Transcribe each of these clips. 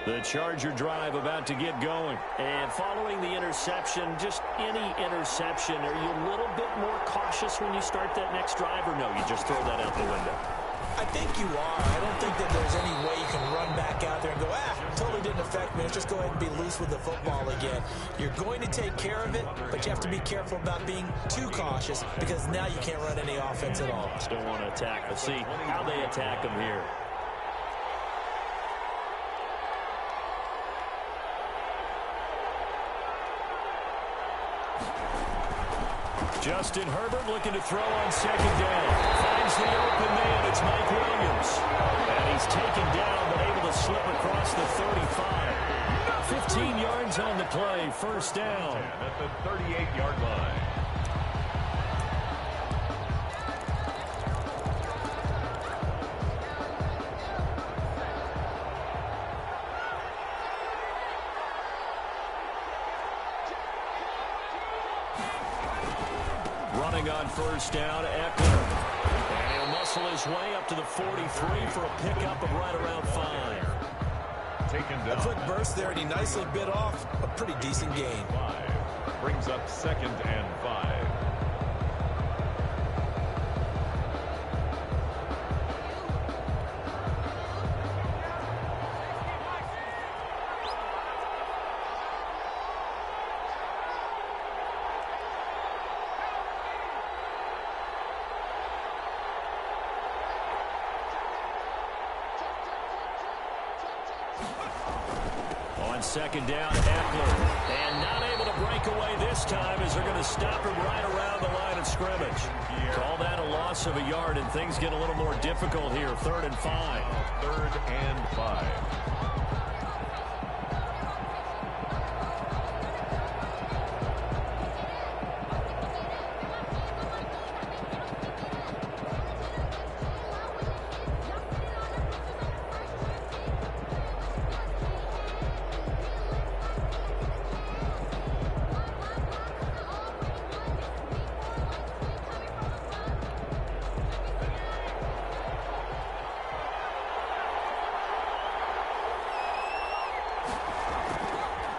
The Charger drive about to get going. And following the interception, just any interception, are you a little bit more cautious when you start that next drive, or no, you just throw that out the window? I think you are. I don't think that there's any way you can run back out there and go, totally didn't affect me. Let's just go ahead and be loose with the football again. You're going to take care of it, but you have to be careful about being too cautious because now you can't run any offense at all. Still want to attack. We'll see how they attack them here. Justin Herbert looking to throw on second down. Finds the open man. It's Mike Williams. And he's taken down but able to slip across the 35. 15 yards on the play. First down. At the 38-yard line. Running on first down, Eckler. And he'll muscle his way up to the 43 for a pickup of right around 5. Taken down. A quick burst there, and he nicely bit off a pretty decent gain. 5. Brings up 2nd and 5. Second down, Eckler. And not able to break away this time as they're going to stop him right around the line of scrimmage. Call that a loss of a yard, and things get a little more difficult here. 3rd and 5. 3rd and 5.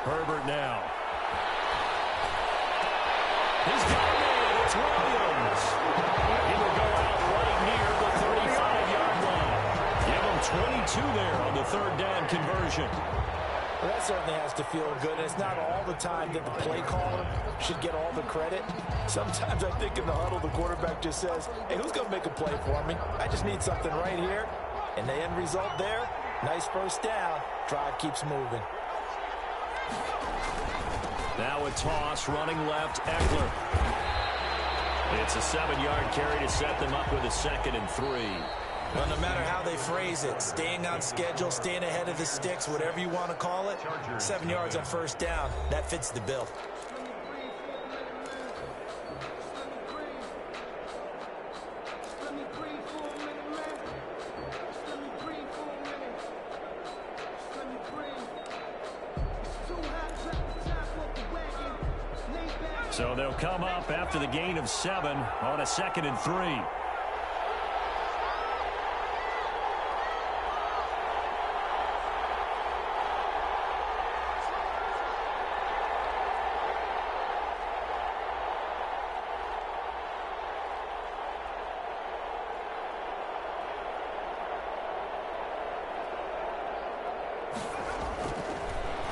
Herbert now. He's got a man. It's Williams. He will go out right near the 35-yard line. Give him 22 there on the 3rd down conversion. Well, that certainly has to feel good. It's not all the time that the play caller should get all the credit. Sometimes I think in the huddle, the quarterback just says, hey, who's going to make a play for me? I just need something right here. And the end result there, nice first down. Drive keeps moving. Now a toss, running left, Eckler. It's a 7-yard carry to set them up with a 2nd and 3. Well, no matter how they phrase it, staying on schedule, staying ahead of the sticks, whatever you want to call it, 7 yards on first down, that fits the bill. So they'll come up after the gain of 7 on a 2nd and 3.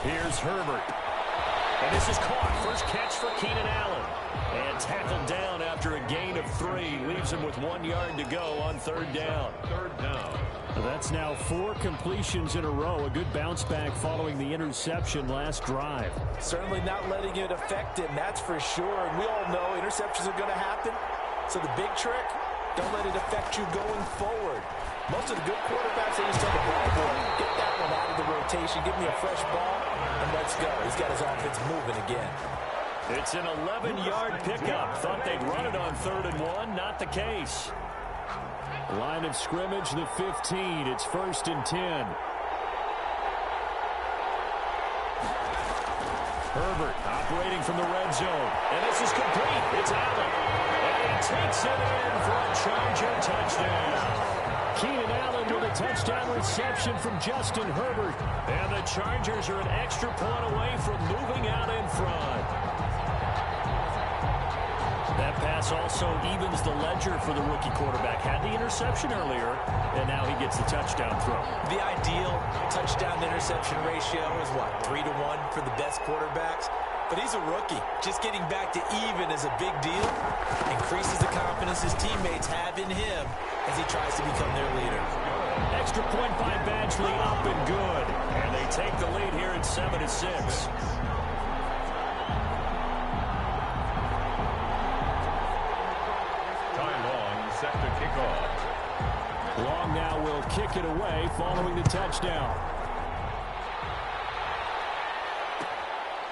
Here's Herbert. And this is caught. First catch for Keenan Allen. And tackled down after a gain of 3. Leaves him with 1 yard to go on 3rd down. 3rd down. That's now 4 completions in a row. A good bounce back following the interception last drive. Certainly not letting it affect him, that's for sure. And we all know interceptions are going to happen. So the big trick, don't let it affect you going forward. Most of the good quarterbacks, they just tell the ball boy, get that one out of the rotation, give me a fresh ball, and let's go. He's got his offense moving again. It's an 11-yard pickup. Thought they'd run it on 3rd and 1. Not the case. Line of scrimmage, the 15. It's 1st and 10. Herbert operating from the red zone. And this is complete. It's Allen. And he takes it in for a Charger touchdown. Keenan Allen with a touchdown reception from Justin Herbert. And the Chargers are an extra point away from moving out in front. That pass also evens the ledger for the rookie quarterback. Had the interception earlier, and now he gets the touchdown throw. The ideal touchdown-interception ratio is, what, 3 to 1 for the best quarterbacks? But he's a rookie. Just getting back to even is a big deal. Increases the confidence his teammates have in him as he tries to become their leader. Extra point by Badgley, up and good. And they take the lead here at 7-6. Set to kick off. Long now will kick it away following the touchdown.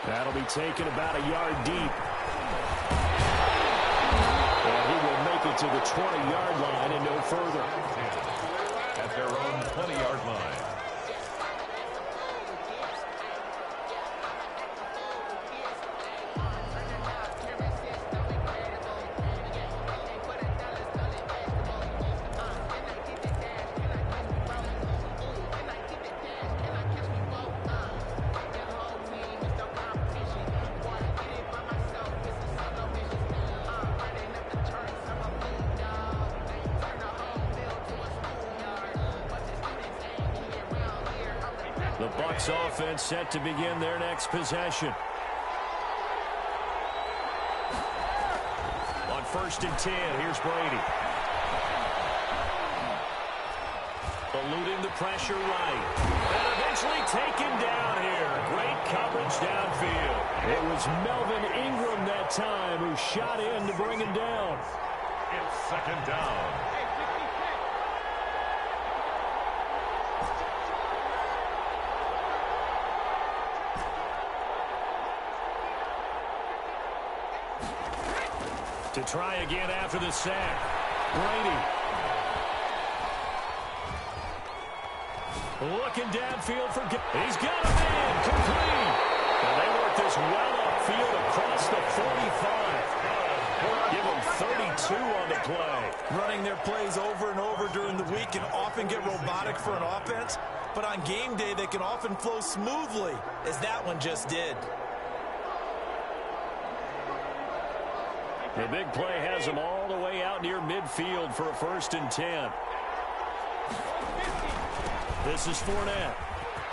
That'll be taken about a yard deep. And he will make it to the 20-yard line and no further. At their own 20-yard line. The Bucs offense set to begin their next possession. On 1st and 10, here's Brady. Eluding the pressure right. And eventually taken down here. Great coverage downfield. It was Melvin Ingram that time who shot in to bring him down. It's 2nd down. To try again after the sack. Brady. Looking downfield for... He's got a man. Complete. And they work this well upfield across the 45. Give them 32 on the play. Running their plays over and over during the week can often get robotic for an offense, but on game day they can often flow smoothly, as that one just did. The big play has him all the way out near midfield for a 1st and 10. This is Fournette.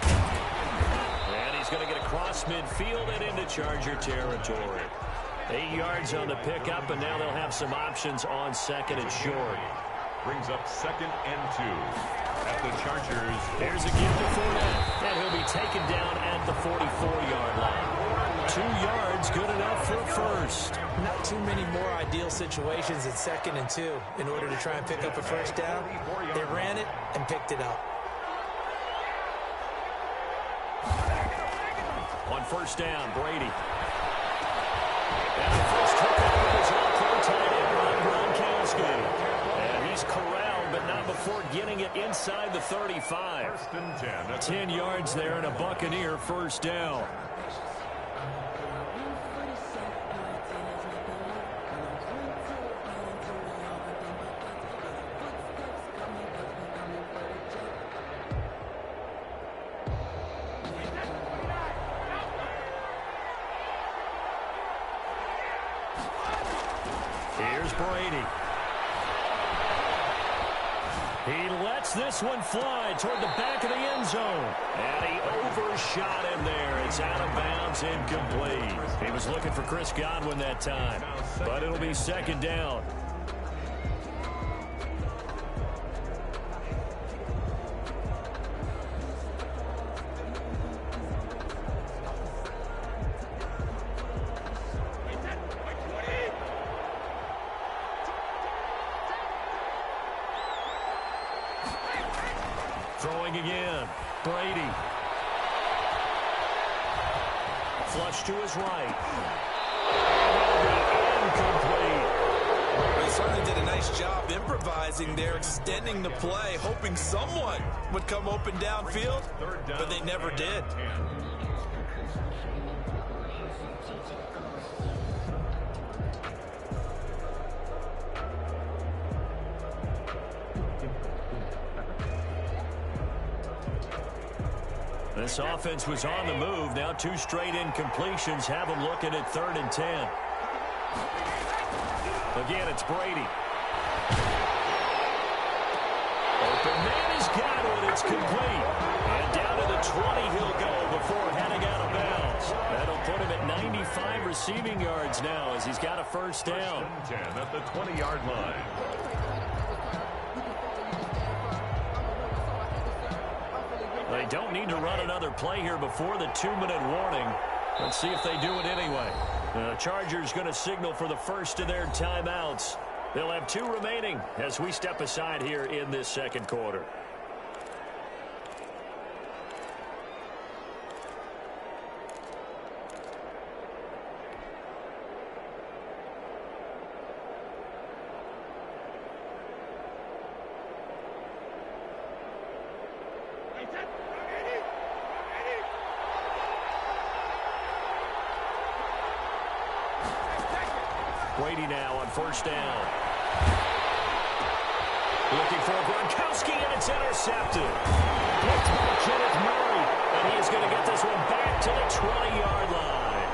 And he's going to get across midfield and into Charger territory. 8 yards on the pickup, and now they'll have some options on 2nd and short. Brings up 2nd and 2. At the Chargers. Here's a give to Fournette. And he'll be taken down at the 44-yard line. 2 yards, good enough for a first. Not too many more ideal situations at 2nd and 2 in order to try and pick up a first down. They ran it and picked it up. On 1st down, Brady. And the first hookup is off their tight end, Rob Gronkowski. And he's corralled, but not before getting it inside the 35. 1st and 10. 10 yards there and a Buccaneer first down. Here's Brady. He lets this one fly toward the back of the end zone. And he overshot him there. It's out of bounds, incomplete. He was looking for Chris Godwin that time. But it'll be 2nd down. Throwing again. Brady. Flush to his right. Incomplete. They certainly did a nice job improvising there, extending the play, hoping someone would come open downfield, but they never did. This offense was on the move. Now 2 straight incompletions have them looking at 3rd and 10. Again, it's Brady. Open man has got it. It's complete. And down to the 20 he'll go before heading out of bounds. That'll put him at 95 receiving yards now as he's got a first down. 10 at the 20-yard line. They don't need to run another play here before the 2-minute warning. Let's see if they do it anyway. The Chargers going to signal for the first of their timeouts. They'll have 2 remaining as we step aside here in this second quarter. Brady now on first down. Looking for Gronkowski, and it's intercepted. Picked by Kenneth Murray, and he is going to get this one back to the 20-yard line.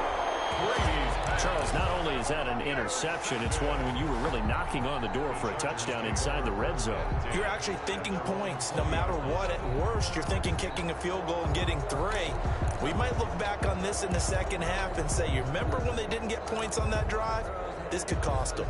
Charles, not only is that an interception, it's one when you were really knocking on the door for a touchdown inside the red zone. You're actually thinking points. No matter what, at worst, you're thinking kicking a field goal and getting 3. We might look back on this in the second half and say, you remember when they didn't get points on that drive? This could cost them.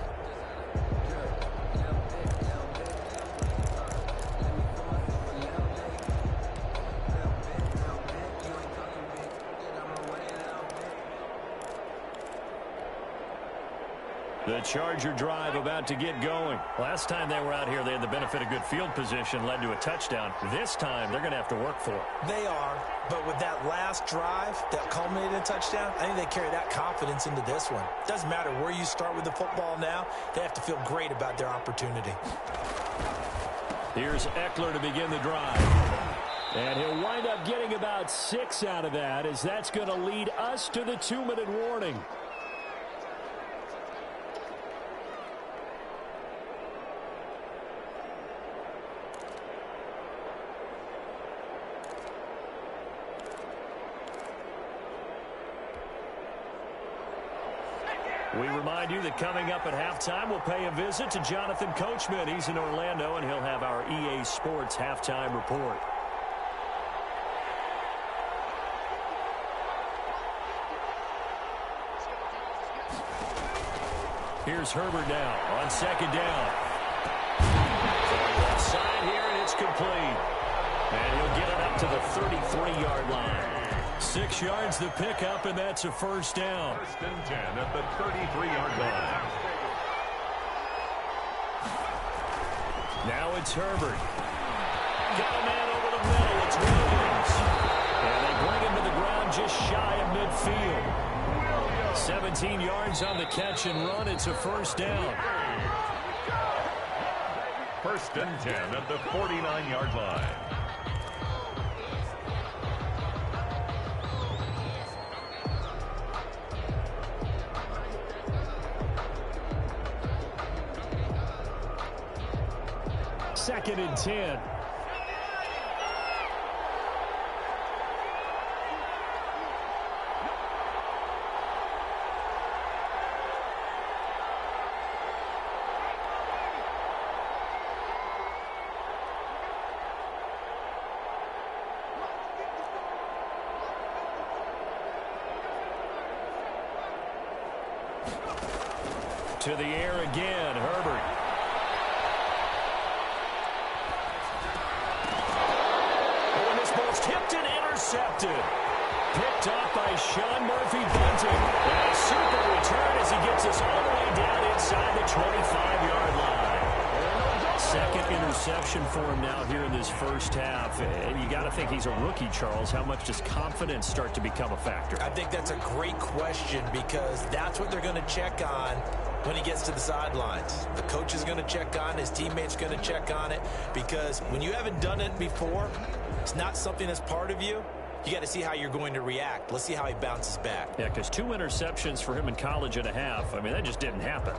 The Charger drive about to get going. Last time they were out here, they had the benefit of good field position, led to a touchdown. This time, they're going to have to work for it. They are, but with that last drive that culminated in a touchdown, I think they carry that confidence into this one. Doesn't matter where you start with the football now, they have to feel great about their opportunity. Here's Eckler to begin the drive. And he'll wind up getting about 6 out of that, as that's going to lead us to the 2-minute warning. We remind you that coming up at halftime, we'll pay a visit to Jonathan Coachman. He's in Orlando, and he'll have our EA Sports halftime report. Here's Herbert now on second down. Left side here, and it's complete. And he'll get it up to the 33-yard line. 6 yards the pickup, and that's a first down. First and 10 at the 33-yard line. Now it's Herbert. Got a man over the middle. It's Williams. And they bring him to the ground just shy of midfield. 17 yards on the catch and run. It's a first down. First and 10 at the 49-yard line. Second and 10. To the air again, Herbert. Tipped and intercepted. Picked off by Sean Murphy-Bunting. And a super return as he gets us all the way down inside the 25-yard line. Second interception for him now here in this first half. And you got to think he's a rookie, Charles. How much does confidence start to become a factor? I think that's a great question because that's what they're going to check on when he gets to the sidelines. The coach is going to check on it. His teammate's going to check on it because when you haven't done it before, it's not something that's part of you. You got to see how you're going to react. Let's see how he bounces back. Yeah, because 2 interceptions for him in college and a half. I mean, that just didn't happen.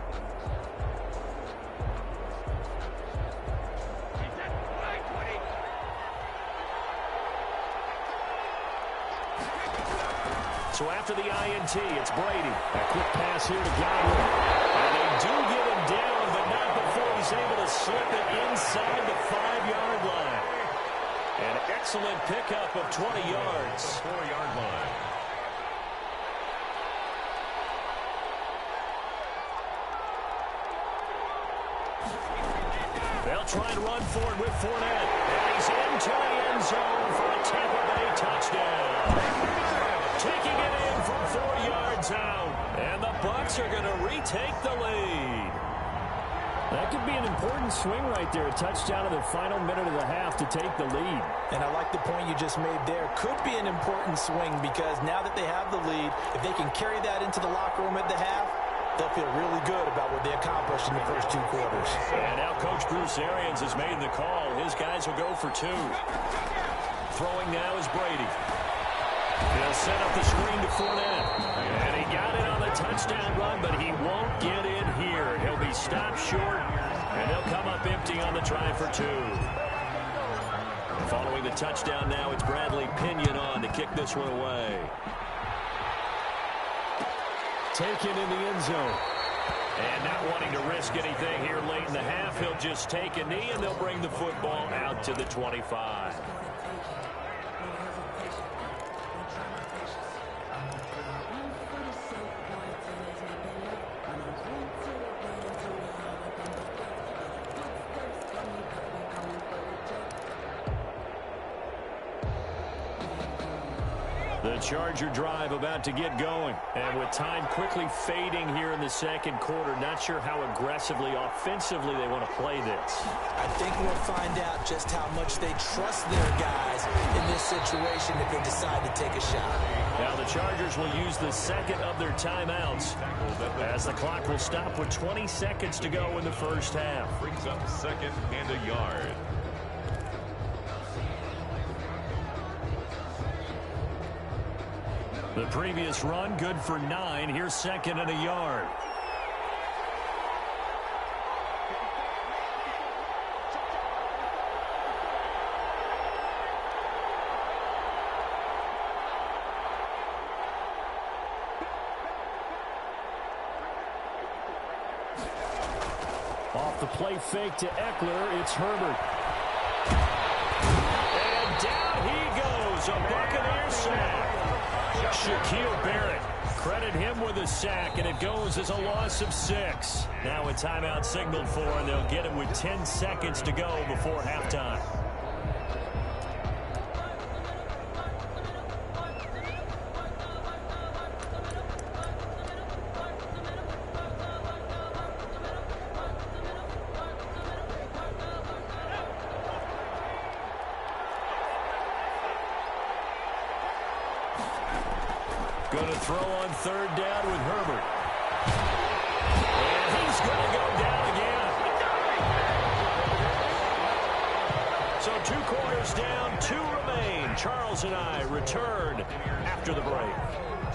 So after the INT, it's Brady. A quick pass here to Godwin. And they do get him down, but not before he's able to slip it inside the 5-yard line. An excellent pickup of 20 yards. 4-yard line. They'll try and run for it with Fournette. And he's into the end zone for a Tampa Bay touchdown. Taking it in from 4 yards out. And the Bucs are going to retake the lead. That could be an important swing right there. A touchdown in the final minute of the half to take the lead. And I like the point you just made there. Could be an important swing because now that they have the lead, if they can carry that into the locker room at the half, they'll feel really good about what they accomplished in the first 2 quarters. And now Coach Bruce Arians has made the call. His guys will go for 2. Throwing now is Brady. He'll set up the screen to Fournette. And he got it on the touchdown run, but he won't get in here. He'll be stopped short, and he'll come up empty on the try for 2. Following the touchdown now, it's Bradley Pinion on to kick this one away. Taken in the end zone. And not wanting to risk anything here late in the half, he'll just take a knee, and they'll bring the football out to the 25. The Charger drive about to get going. And with time quickly fading here in the second quarter, not sure how aggressively, offensively they want to play this. I think we'll find out just how much they trust their guys in this situation if they decide to take a shot. Now the Chargers will use the second of their timeouts as the clock will stop with 20 seconds to go in the first half. Brings up 2nd and a yard. The previous run, good for 9. Here's 2nd and a yard. Off the play fake to Eckler, it's Herbert. And down he goes, a Buccaneer sack. Shaquille Barrett, credit him with a sack, and it goes as a loss of 6. Now a timeout signaled for, and they'll get it with 10 seconds to go before halftime. Going to throw on 3rd down with Herbert. And he's going to go down again. So 2 quarters down, 2 remain. Charles and I return after the break.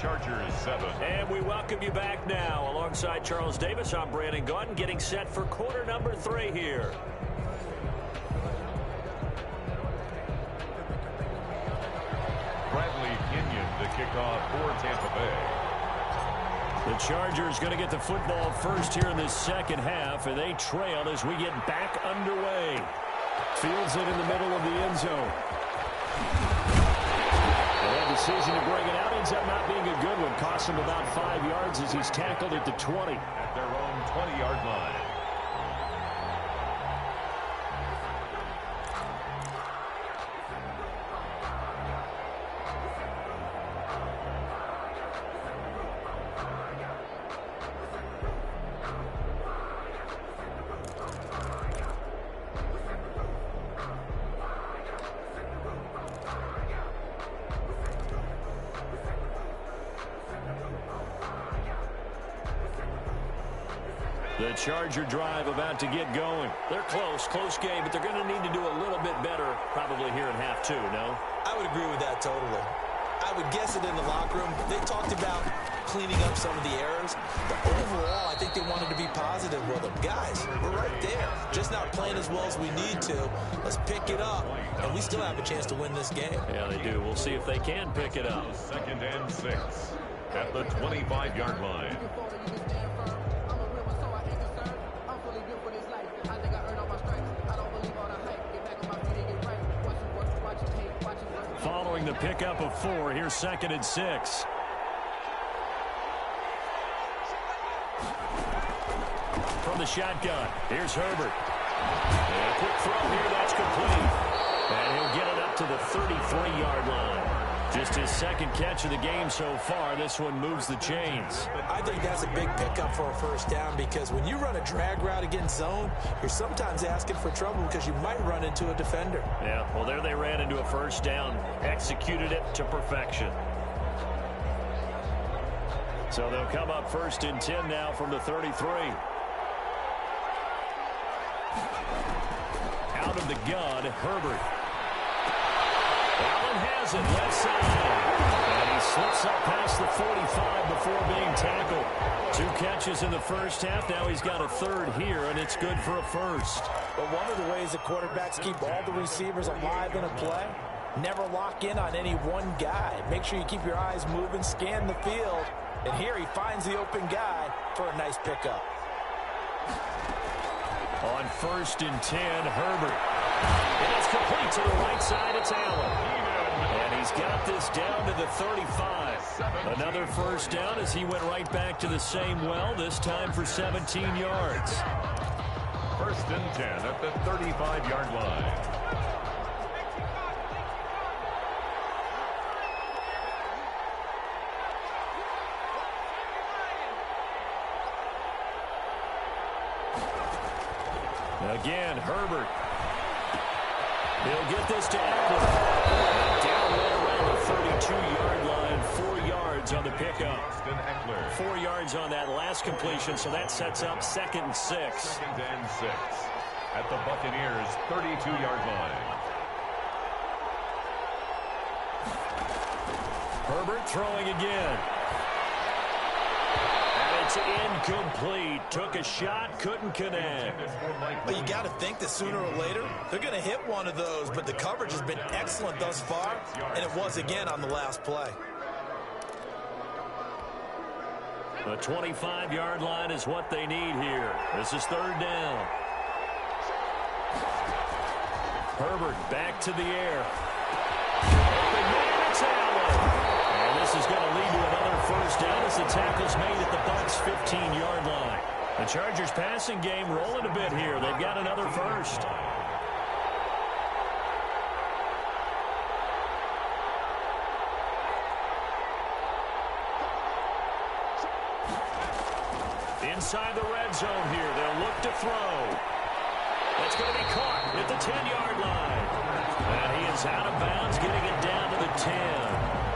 Chargers 7. And we welcome you back now. Alongside Charles Davis, I'm Brandon Gaudin, getting set for quarter number 3 here. Bradley Pinion to kick off for Tampa Bay. The Chargers going to get the football first here in this second half, and they trail as we get back underway. Fields it in the middle of the end zone. They had the decision to bring it out. Ends up not being a good one. Cost him about 5 yards as he's tackled at the 20. At their own 20-yard line. The Charger drive about to get going. They're close game, but they're going to need to do a little bit better probably here in half 2, no? I would agree with that totally. I would guess it in the locker room. They talked about cleaning up some of the errors. But overall, I think they wanted to be positive with them. Guys, we're right there. Just not playing as well as we need to. Let's pick it up, and we still have a chance to win this game. Yeah, they do. We'll see if they can pick it up. 2nd and 6 at the 25-yard line. Following the pickup of 4, here's 2nd and 6. From the shotgun, here's Herbert. And a quick throw here, that's complete. And he'll get it up to the 33-yard line. Just his 2nd catch of the game so far. This one moves the chains. I think that's a big pickup for a first down because when you run a drag route against zone, you're sometimes asking for trouble because you might run into a defender. Yeah, well, there they ran into a first down. Executed it to perfection. So they'll come up 1st and 10 now from the 33. Out of the gun, Herbert. Allen has it, left side. And he slips up past the 45 before being tackled. 2 catches in the first half. Now he's got a 3rd here, and it's good for a 1st. But one of the ways the quarterbacks keep all the receivers alive in a play, never lock in on any one guy. Make sure you keep your eyes moving, scan the field. And here he finds the open guy for a nice pickup. On 1st and 10, Herbert. And it's complete to the right side. It's Allen. And he's got this down to the 35. Another first down as he went right back to the same well, this time for 17 yards. 1st and 10 at the 35-yard line. Again, Herbert. He'll get this to Eckler. Down right around the 32-yard line, 4 yards on the pickup. 4 yards on that last completion, so that sets up 2nd and 6. 2nd and 6 at the Buccaneers' 32-yard line. Herbert throwing again. It's incomplete. Took a shot, couldn't connect. Well, you got to think that sooner or later, they're going to hit one of those, but the coverage has been excellent thus far, and it was again on the last play. The 25-yard line is what they need here. This is 3rd down. Herbert back to the air. Open man, it's Allen. And this is going to lead to another first down as the tackle's made at the Bucs' 15-yard line. The Chargers passing game rolling a bit here. They've got another first. Inside the red zone here. They'll look to throw. That's going to be caught at the 10-yard line. And he is out of bounds, getting it down to the 10.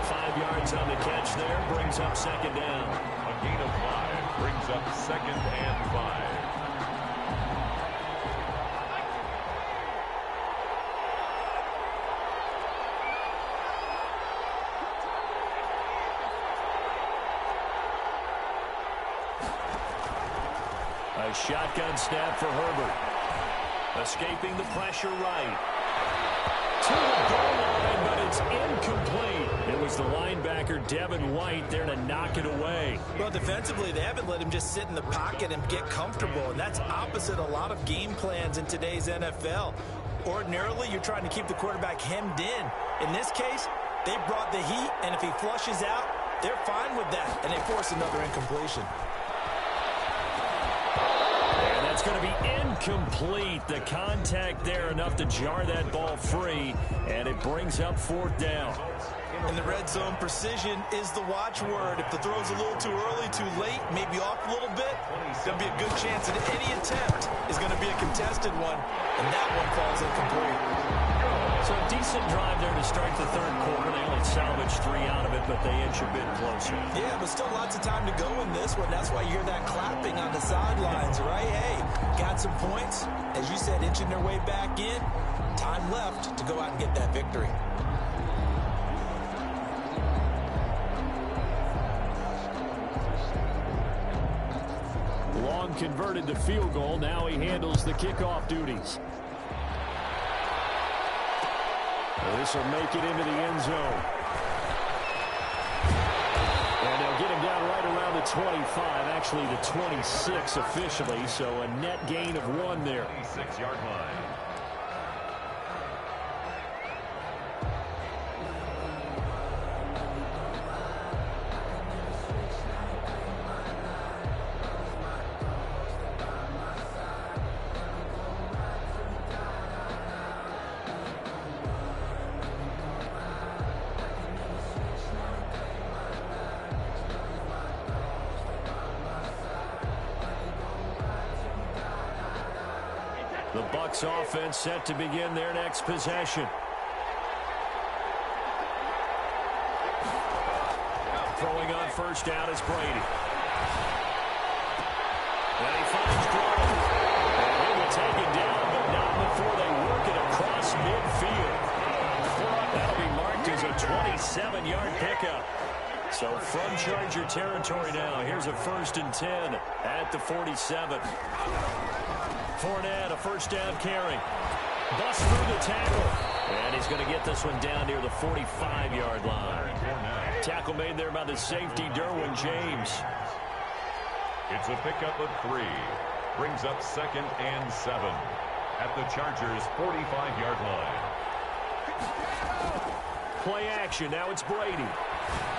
5 yards on the catch there, brings up 2nd down. A gain of 5 brings up 2nd and 5. A shotgun snap for Herbert. Escaping the pressure right. To the goal line, but it's incomplete. It was the linebacker, Devin White, there to knock it away. Well, defensively, they haven't let him just sit in the pocket and get comfortable, and that's opposite a lot of game plans in today's NFL. Ordinarily, you're trying to keep the quarterback hemmed in. In this case, they brought the heat, and if he flushes out, they're fine with that, and they force another incompletion. It's going to be incomplete. The contact there enough to jar that ball free, and it brings up 4th down. In the red zone, precision is the watchword. If the throw's a little too early, too late, maybe off a little bit, there'll be a good chance that any attempt is going to be a contested one, and that one falls incomplete. So a decent drive there to start the 3rd quarter. They only salvaged 3 out of it, but they inch a bit closer. Yeah, but still lots of time to go in this one. That's why you hear that clapping on the sidelines, right? Hey, got some points. As you said, inching their way back in. Time left to go out and get that victory. time converted the field goal. Now he handles the kickoff duties. This will make it into the end zone. And they'll get him down right around the 25, actually the 26 officially, so a net gain of 1 there. 26-yard line. The Bucs offense set to begin their next possession. Throwing on first down is Brady. And he finds Gronk. And he will take it down, but not before they work it across midfield. That'll be marked as a 27-yard pickup. So from Charger territory now, here's a 1st and 10 at the 47. Fournette, a first down carry. Busts through the tackle. And he's going to get this one down near the 45-yard line. Tackle made there by the safety, Derwin James. It's a pickup of 3. Brings up 2nd and 7 at the Chargers' 45-yard line. Play action. Now it's Brady.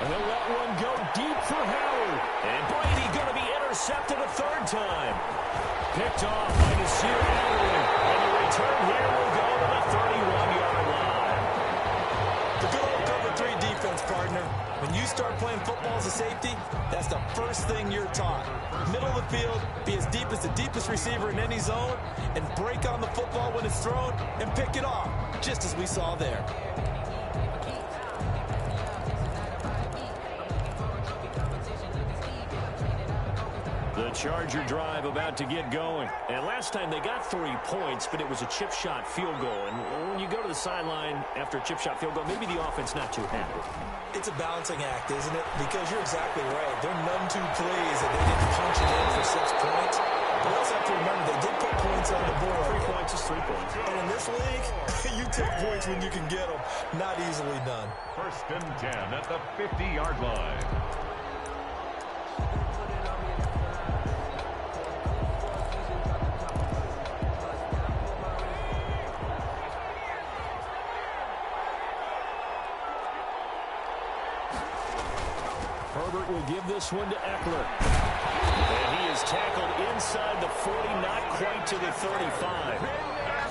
And they'll let one go deep for Howard. And Brady going to be intercepted a 3rd time. Picked off by Nasir Adderley. And the return here will go to the 31-yard line. The good old cover 3 defense, partner. When you start playing football as a safety, that's the first thing you're taught. Middle of the field, be as deep as the deepest receiver in any zone, and break on the football when it's thrown and pick it off, just as we saw there. The Charger drive about to get going. And last time they got 3 points, but it was a chip shot field goal. And when you go to the sideline after a chip shot field goal, maybe the offense not too happy. It's a balancing act, isn't it? Because you're exactly right. They're none too pleased that they didn't punch it in for 6 points. But we also have to remember they did put points on the board. 3 points is 3 points. And in this league, you take points when you can get them. Not easily done. 1st and 10 at the 50-yard line. Herbert will give this one to Eckler. And he is tackled inside the 40, not quite to the 35.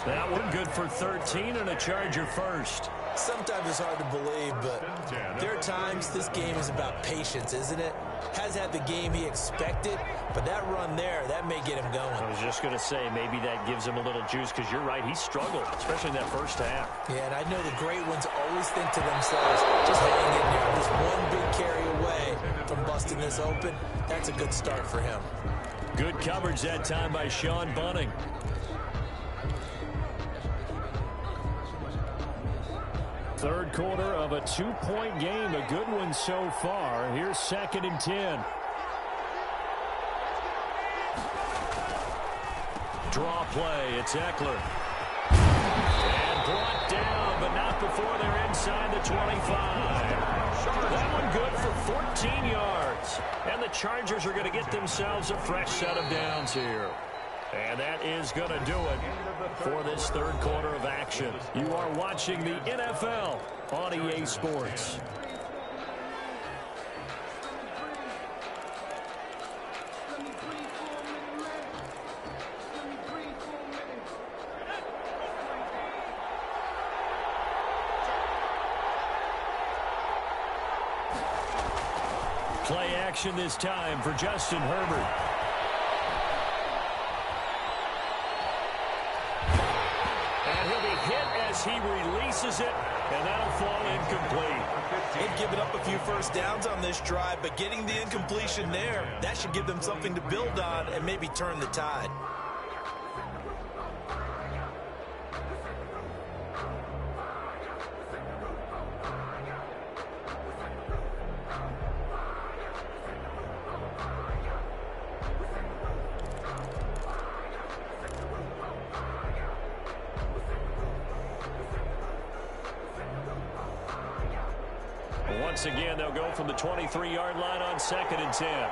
That one good for 13 and a Charger first. Sometimes it's hard to believe, but there are times this game is about patience, isn't it? Has had the game he expected, but that run there, that may get him going. I was just going to say, maybe that gives him a little juice, because you're right, he struggled, especially in that first half. Yeah, and I know the great ones always think to themselves, just hang in there, just one big carry away from busting this open. That's a good start for him. Good coverage that time by Sean Bunting. Third quarter of a 2-point game, a good one so far. Here's 2nd and 10. Draw play, it's Eckler. And brought down, but not before they're inside the 25. That one good for 14 yards. And the Chargers are going to get themselves a fresh set of downs here. And that is going to do it for this third quarter of action. You are watching the NFL on EA Sports. Play action this time for Justin Herbert. He releases it, and that'll fall incomplete. They've given up a few first downs on this drive, but getting the incompletion there, that should give them something to build on and maybe turn the tide. Once again, they'll go from the 23-yard line on 2nd and 10.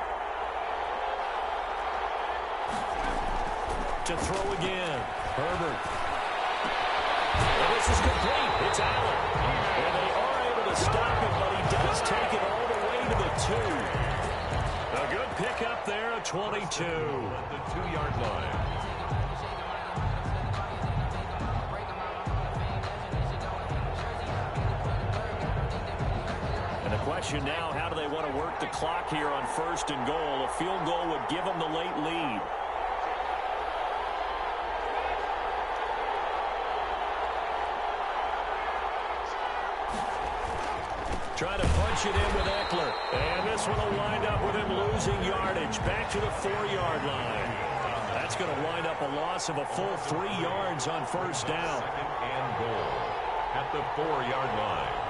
To throw again. Herbert. And this is complete. It's Allen. And they are able to stop him, but he does take it all the way to the 2. A good pickup there, a 22. At the 2-yard line. And the question now, how do they want to work the clock here on 1st and goal? A field goal would give them the late lead. Trying to punch it in with Eckler. And this one will wind up with him losing yardage. Back to the 4-yard line. That's going to wind up a loss of a full 3 yards on 1st down. 2nd and goal at the 4-yard line.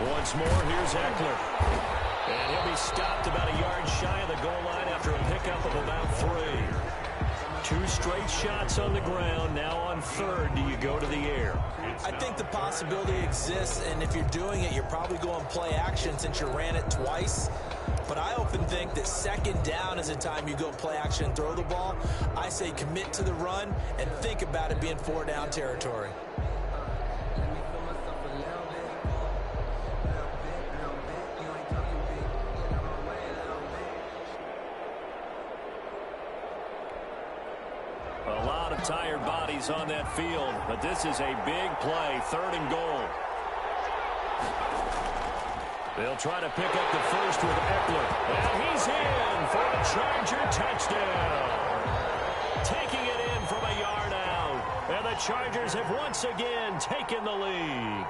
Once more, here's Eckler. And he'll be stopped about a yard shy of the goal line after a pickup of about 3. 2 straight shots on the ground. Now on 3rd, do you go to the air? I think the possibility exists, and if you're doing it, you're probably going play action since you ran it twice. But I often think that 2nd down is the time you go play action and throw the ball. I say commit to the run and think about it being 4-down territory. A lot of tired bodies on that field, but this is a big play, 3rd and goal. They'll try to pick up the first with Eckler. And he's in for a Charger touchdown. Taking it in from a yard out. And the Chargers have once again taken the lead.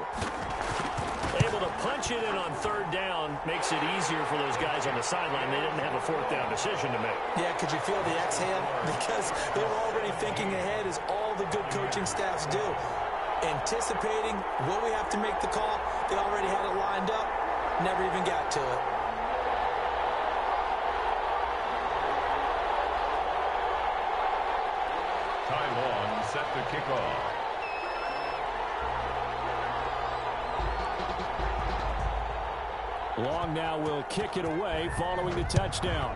Able to punch it in on 3rd down makes it easier for those guys on the sideline. They didn't have a 4th down decision to make. Yeah, could you feel the exhale? Because they were already thinking ahead, as all the good coaching staffs do. Anticipating what we have to make the call. They already had it lined up. Never even got to it. Taiwan set to kick off. Long now will kick it away following the touchdown.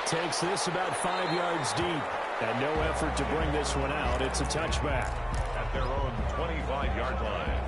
Takes this about 5 yards deep. And no effort to bring this one out. It's a touchback. At their own 25-yard line.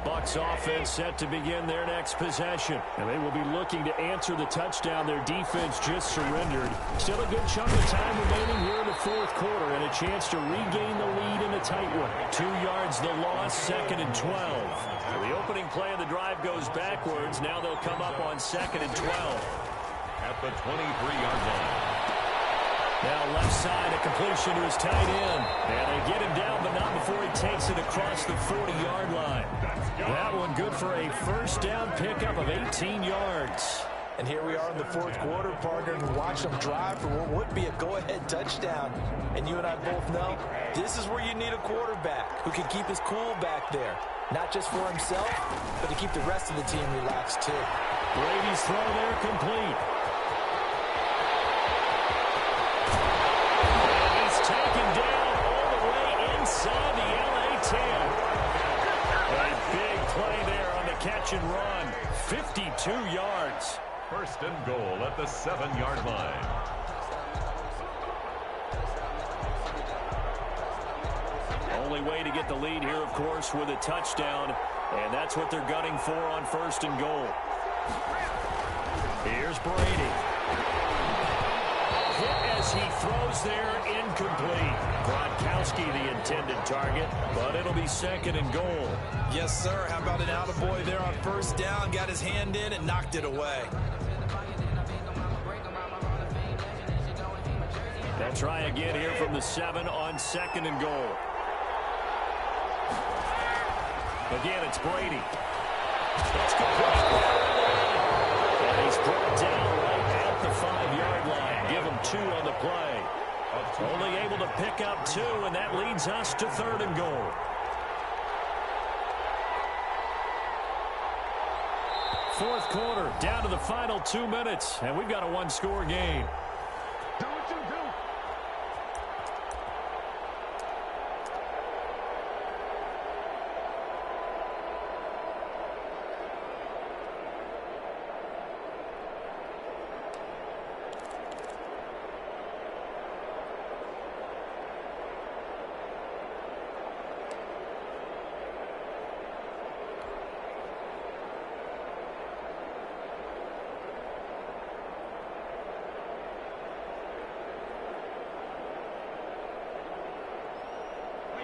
Bucs offense set to begin their next possession. And they will be looking to answer the touchdown their defense just surrendered. Still a good chunk of time remaining here in the 4th quarter and a chance to regain the lead in a tight one. 2 yards the loss, 2nd and 12. The opening play of the drive goes backwards. Now they'll come up on 2nd and 12. At the 23-yard line. Now left side, a completion to his tight end. And they get him down, but not before he takes it across the 40-yard line. That one good for a 1st down pickup of 18 yards. And here we are in the 4th quarter, partner, and watch them drive for what would be a go-ahead touchdown. And you and I both know this is where you need a quarterback who can keep his cool back there. Not just for himself, but to keep the rest of the team relaxed too. Brady's throw there complete. Taken down all the way inside the LA 10. A big play there on the catch and run. 52 yards. 1st and goal at the 7-yard line. Only way to get the lead here, of course, with a touchdown. And that's what they're gunning for on 1st and goal. Here's Brady. Hit as he throws there, incomplete. Gronkowski the intended target, but it'll be second and goal. Yes, sir. How about an attaboy there on first down? Got his hand in and knocked it away. They'll try again here from the 7 on second and goal. Again, it's Brady. Let's go. And he's brought down right at the 5-yard line. Give him 2 on the play. Only able to pick up 2, and that leads us to third and goal. Fourth quarter, down to the final 2 minutes, and we've got a one-score game. Do what you do.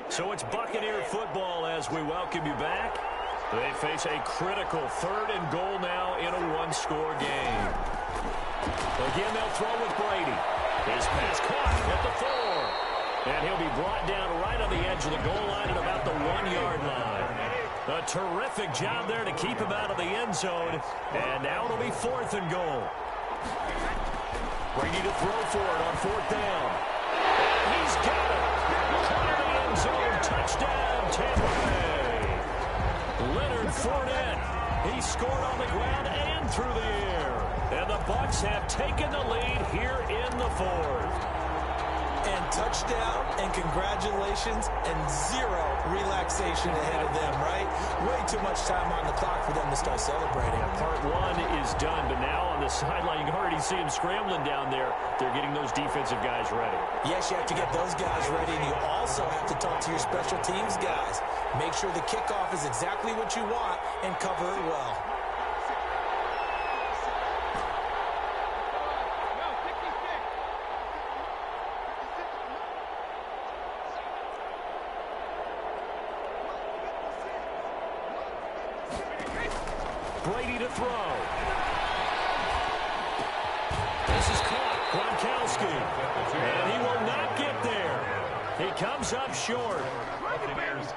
So it's Buccaneer football as we welcome you back. They face a critical third and goal now in a one-score game. Again, they'll throw with Brady. His pass caught at the 4. And he'll be brought down right on the edge of the goal line at about the 1-yard line. A terrific job there to keep him out of the end zone. And now it'll be fourth and goal. Brady to throw for it on fourth down. And he's got it. Clear the end zone. Touchdown, Tampa Bay. Leonard Fournette. He scored on the ground and through the air. And the Bucs have taken the lead here in the fourth. And touchdown, and congratulations, and zero relaxation ahead of them, right? Way too much time on the clock for them to start celebrating. Yeah, part 1 is done, but now on the sideline, you can already see them scrambling down there. They're getting those defensive guys ready. Yes, you have to get those guys ready, and you also have to talk to your special teams guys. Make sure the kickoff is exactly what you want and cover it well. Brady to throw. This is caught. Gronkowski. And he will not get there. He comes up short.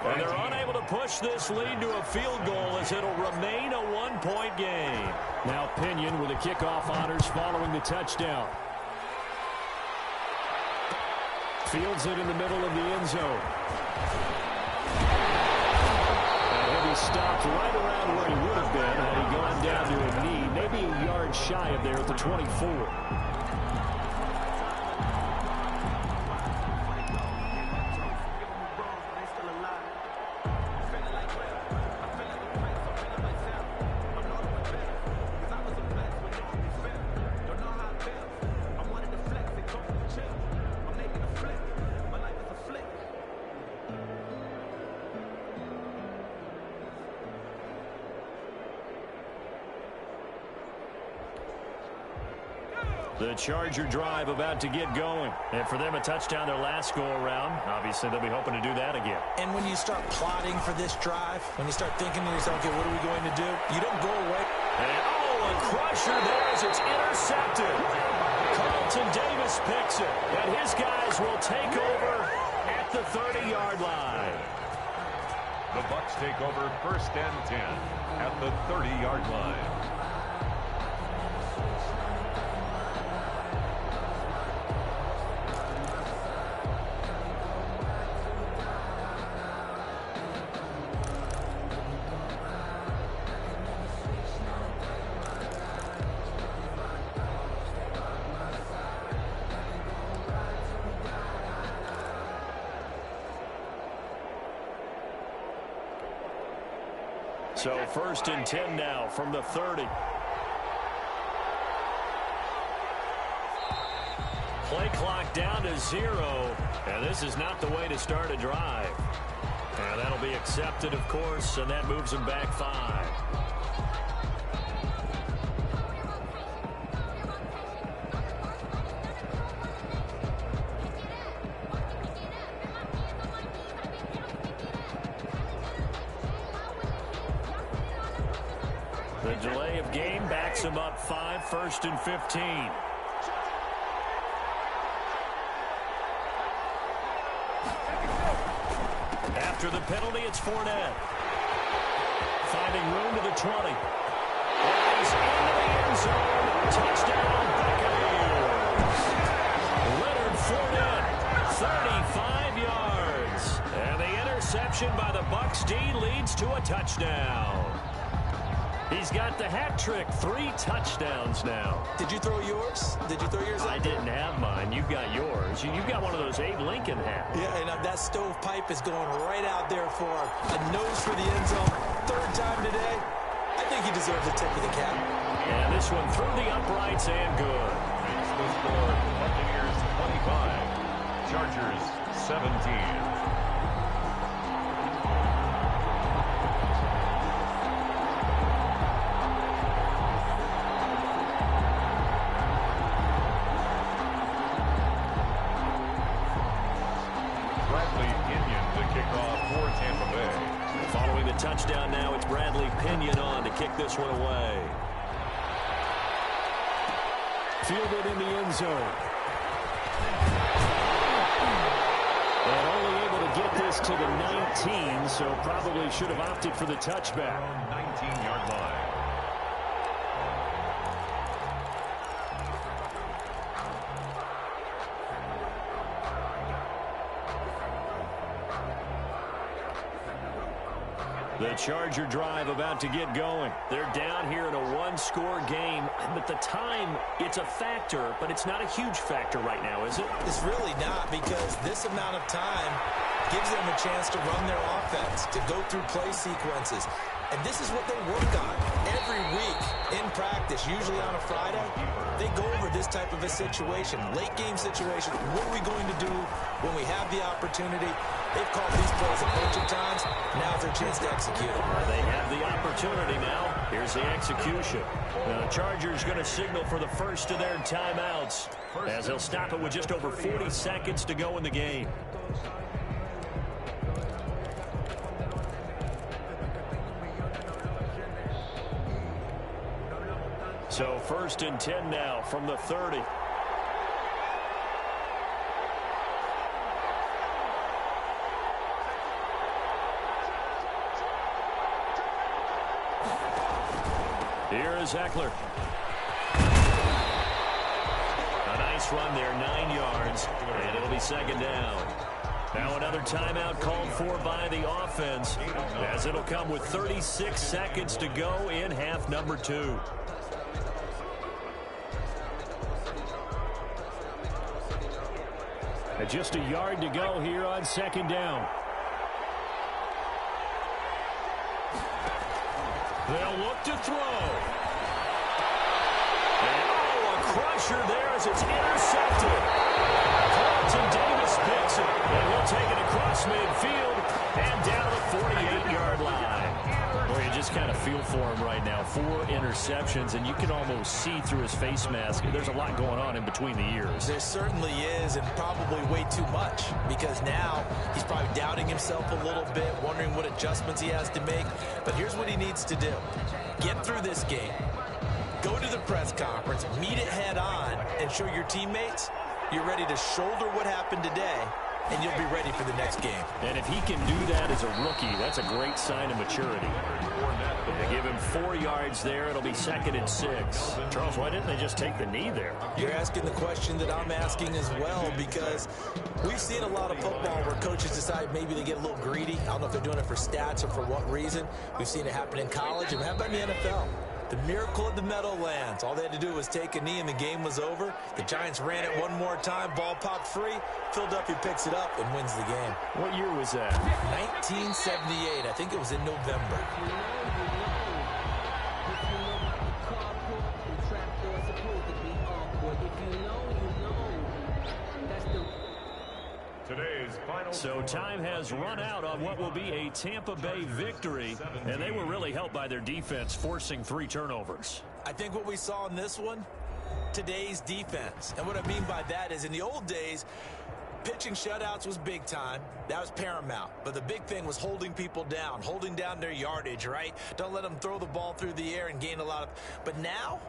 And they're unable to push this lead to a field goal as it'll remain a one-point game. Now Pinion with the kickoff honors following the touchdown. Fields it in the middle of the end zone. Stopped right around where he would have been had he gone down to a knee, maybe a yard shy of there at the 24. The Charger drive about to get going. And for them, a touchdown their last go-around. Obviously, they'll be hoping to do that again. And when you start plotting for this drive, when you start thinking to yourself, okay, what are we going to do? You don't go away. And, oh, a crusher there as it's intercepted. Carlton Davis picks it. And his guys will take over at the 30-yard line. The Bucs take over first and 10 at the 30-yard line. So first and 10 now from the 30. Play clock down to 0. And this is not the way to start a drive. And that'll be accepted, of course, and that moves them back 5. The delay of game backs him up 5, 1st and 15. After the penalty, it's Fournette. Finding room to the 20. And he's into the end zone. Touchdown, Buccaneers. Leonard Fournette, 35 yards. And the interception by the Bucs D leads to a touchdown. He's got the hat trick, 3 touchdowns now. Did you throw yours? Did you throw yours? I didn't have mine. You've got yours. You've got one of those Abe Lincoln hats. Yeah, and that stovepipe is going right out there for a nose for the end zone. 3rd time today. I think he deserves a tip of the cap. And this one through the uprights and good. It's the score, Buccaneers 25, Chargers 17. Following the touchdown now, it's Bradley Pinion on to kick this one away. Fielded in the end zone. And only able to get this to the 19, so probably should have opted for the touchback. 19-yard line. The Charger drive about to get going. They're down here in a 1-score game. But the time, it's a factor, but it's not a huge factor right now, is it? It's really not, because this amount of time gives them a chance to run their offense, to go through play sequences. And this is what they work on every week in practice, usually on a Friday. They go over this type of a situation, late game situation. What are we going to do when we have the opportunity? They've called these plays a bunch of times. Now's their chance to execute them. They have the opportunity now. Here's the execution. The Chargers going to signal for the first of their timeouts as they'll stop it with just over 40 seconds to go in the game. So 1st and 10 now from the 30. Here is Eckler. A nice run there, 9 yards, and it'll be 2nd down. Now another timeout called for by the offense, as it'll come with 36 seconds to go in half number 2. And just a yard to go here on 2nd down. They'll look to throw. And a crusher there as it's intercepted. Carlton Davis picks it. And we'll take it across midfield and down to the 48-yard line. Boy, you just kind of feel for him right now. 4 interceptions, and you can almost see through his face mask. There's a lot going on in between the ears. There certainly is, and probably way too much, because now he's probably doubting himself a little bit, wondering what adjustments he has to make. But here's what he needs to do. Get through this game. Go to the press conference, meet it head on, and show your teammates you're ready to shoulder what happened today, and you'll be ready for the next game. And if he can do that as a rookie, that's a great sign of maturity. They give him 4 yards there. It'll be 2nd and 6. Charles, why didn't they just take the knee there? You're asking the question that I'm asking as well, because we've seen a lot of football where coaches decide maybe they get a little greedy. I don't know if they're doing it for stats or for what reason. We've seen it happen in college, and how about in the NFL? The miracle of the Meadowlands. All they had to do was take a knee and the game was over. The Giants ran it one more time. Ball popped free. Philadelphia picks it up and wins the game. What year was that? 1978. I think it was in November. So time has run out on what will be a Tampa Bay victory, and they were really helped by their defense, forcing 3 turnovers. I think what we saw in this one, today's defense. And what I mean by that is in the old days, Pitching shutouts was big time. That was paramount. But the big thing was holding people down, holding down their yardage, right? Don't let them throw the ball through the air and gain a lot of... But now,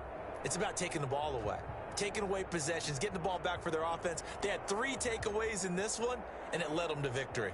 it's about taking the ball away. Taking away possessions, getting the ball back for their offense. They had 3 takeaways in this one, and it led them to victory.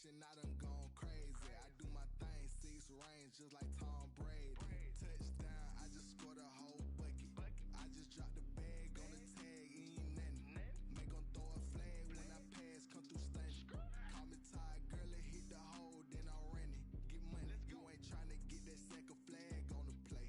I done gone crazy. I do my thing, 6 range just like Tom Brady. Touchdown, I just scored a whole bucket. I just dropped the bag on the tag, ain't nothing. Make 'em throw a flag when I pass, come through stunning. Call me tired, girl, it hit the hole, then I'm running. Get money, you ain't tryna get that second flag on the play.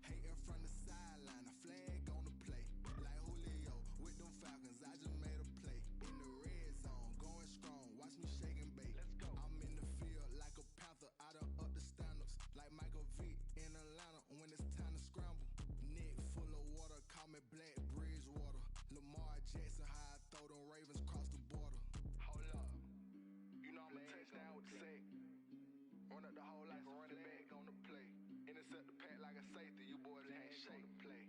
Hating from the sideline, a flag on the play. Like Julio with them Falcons, I just made a play. In the red zone, going strong, watch me shake and bake. I'm in the field like a panther, I done up the standards. Like Michael Vick in Atlanta when it's time to scramble. Neck full of water, call me Black Bridgewater. Lamar Jackson, how I throw them Ravens across the border. Hold up, you know I'm a touchdown with the sack. Run up the hole like a running back on the play. Intercept the pack like a safety, you boys can't shake the play.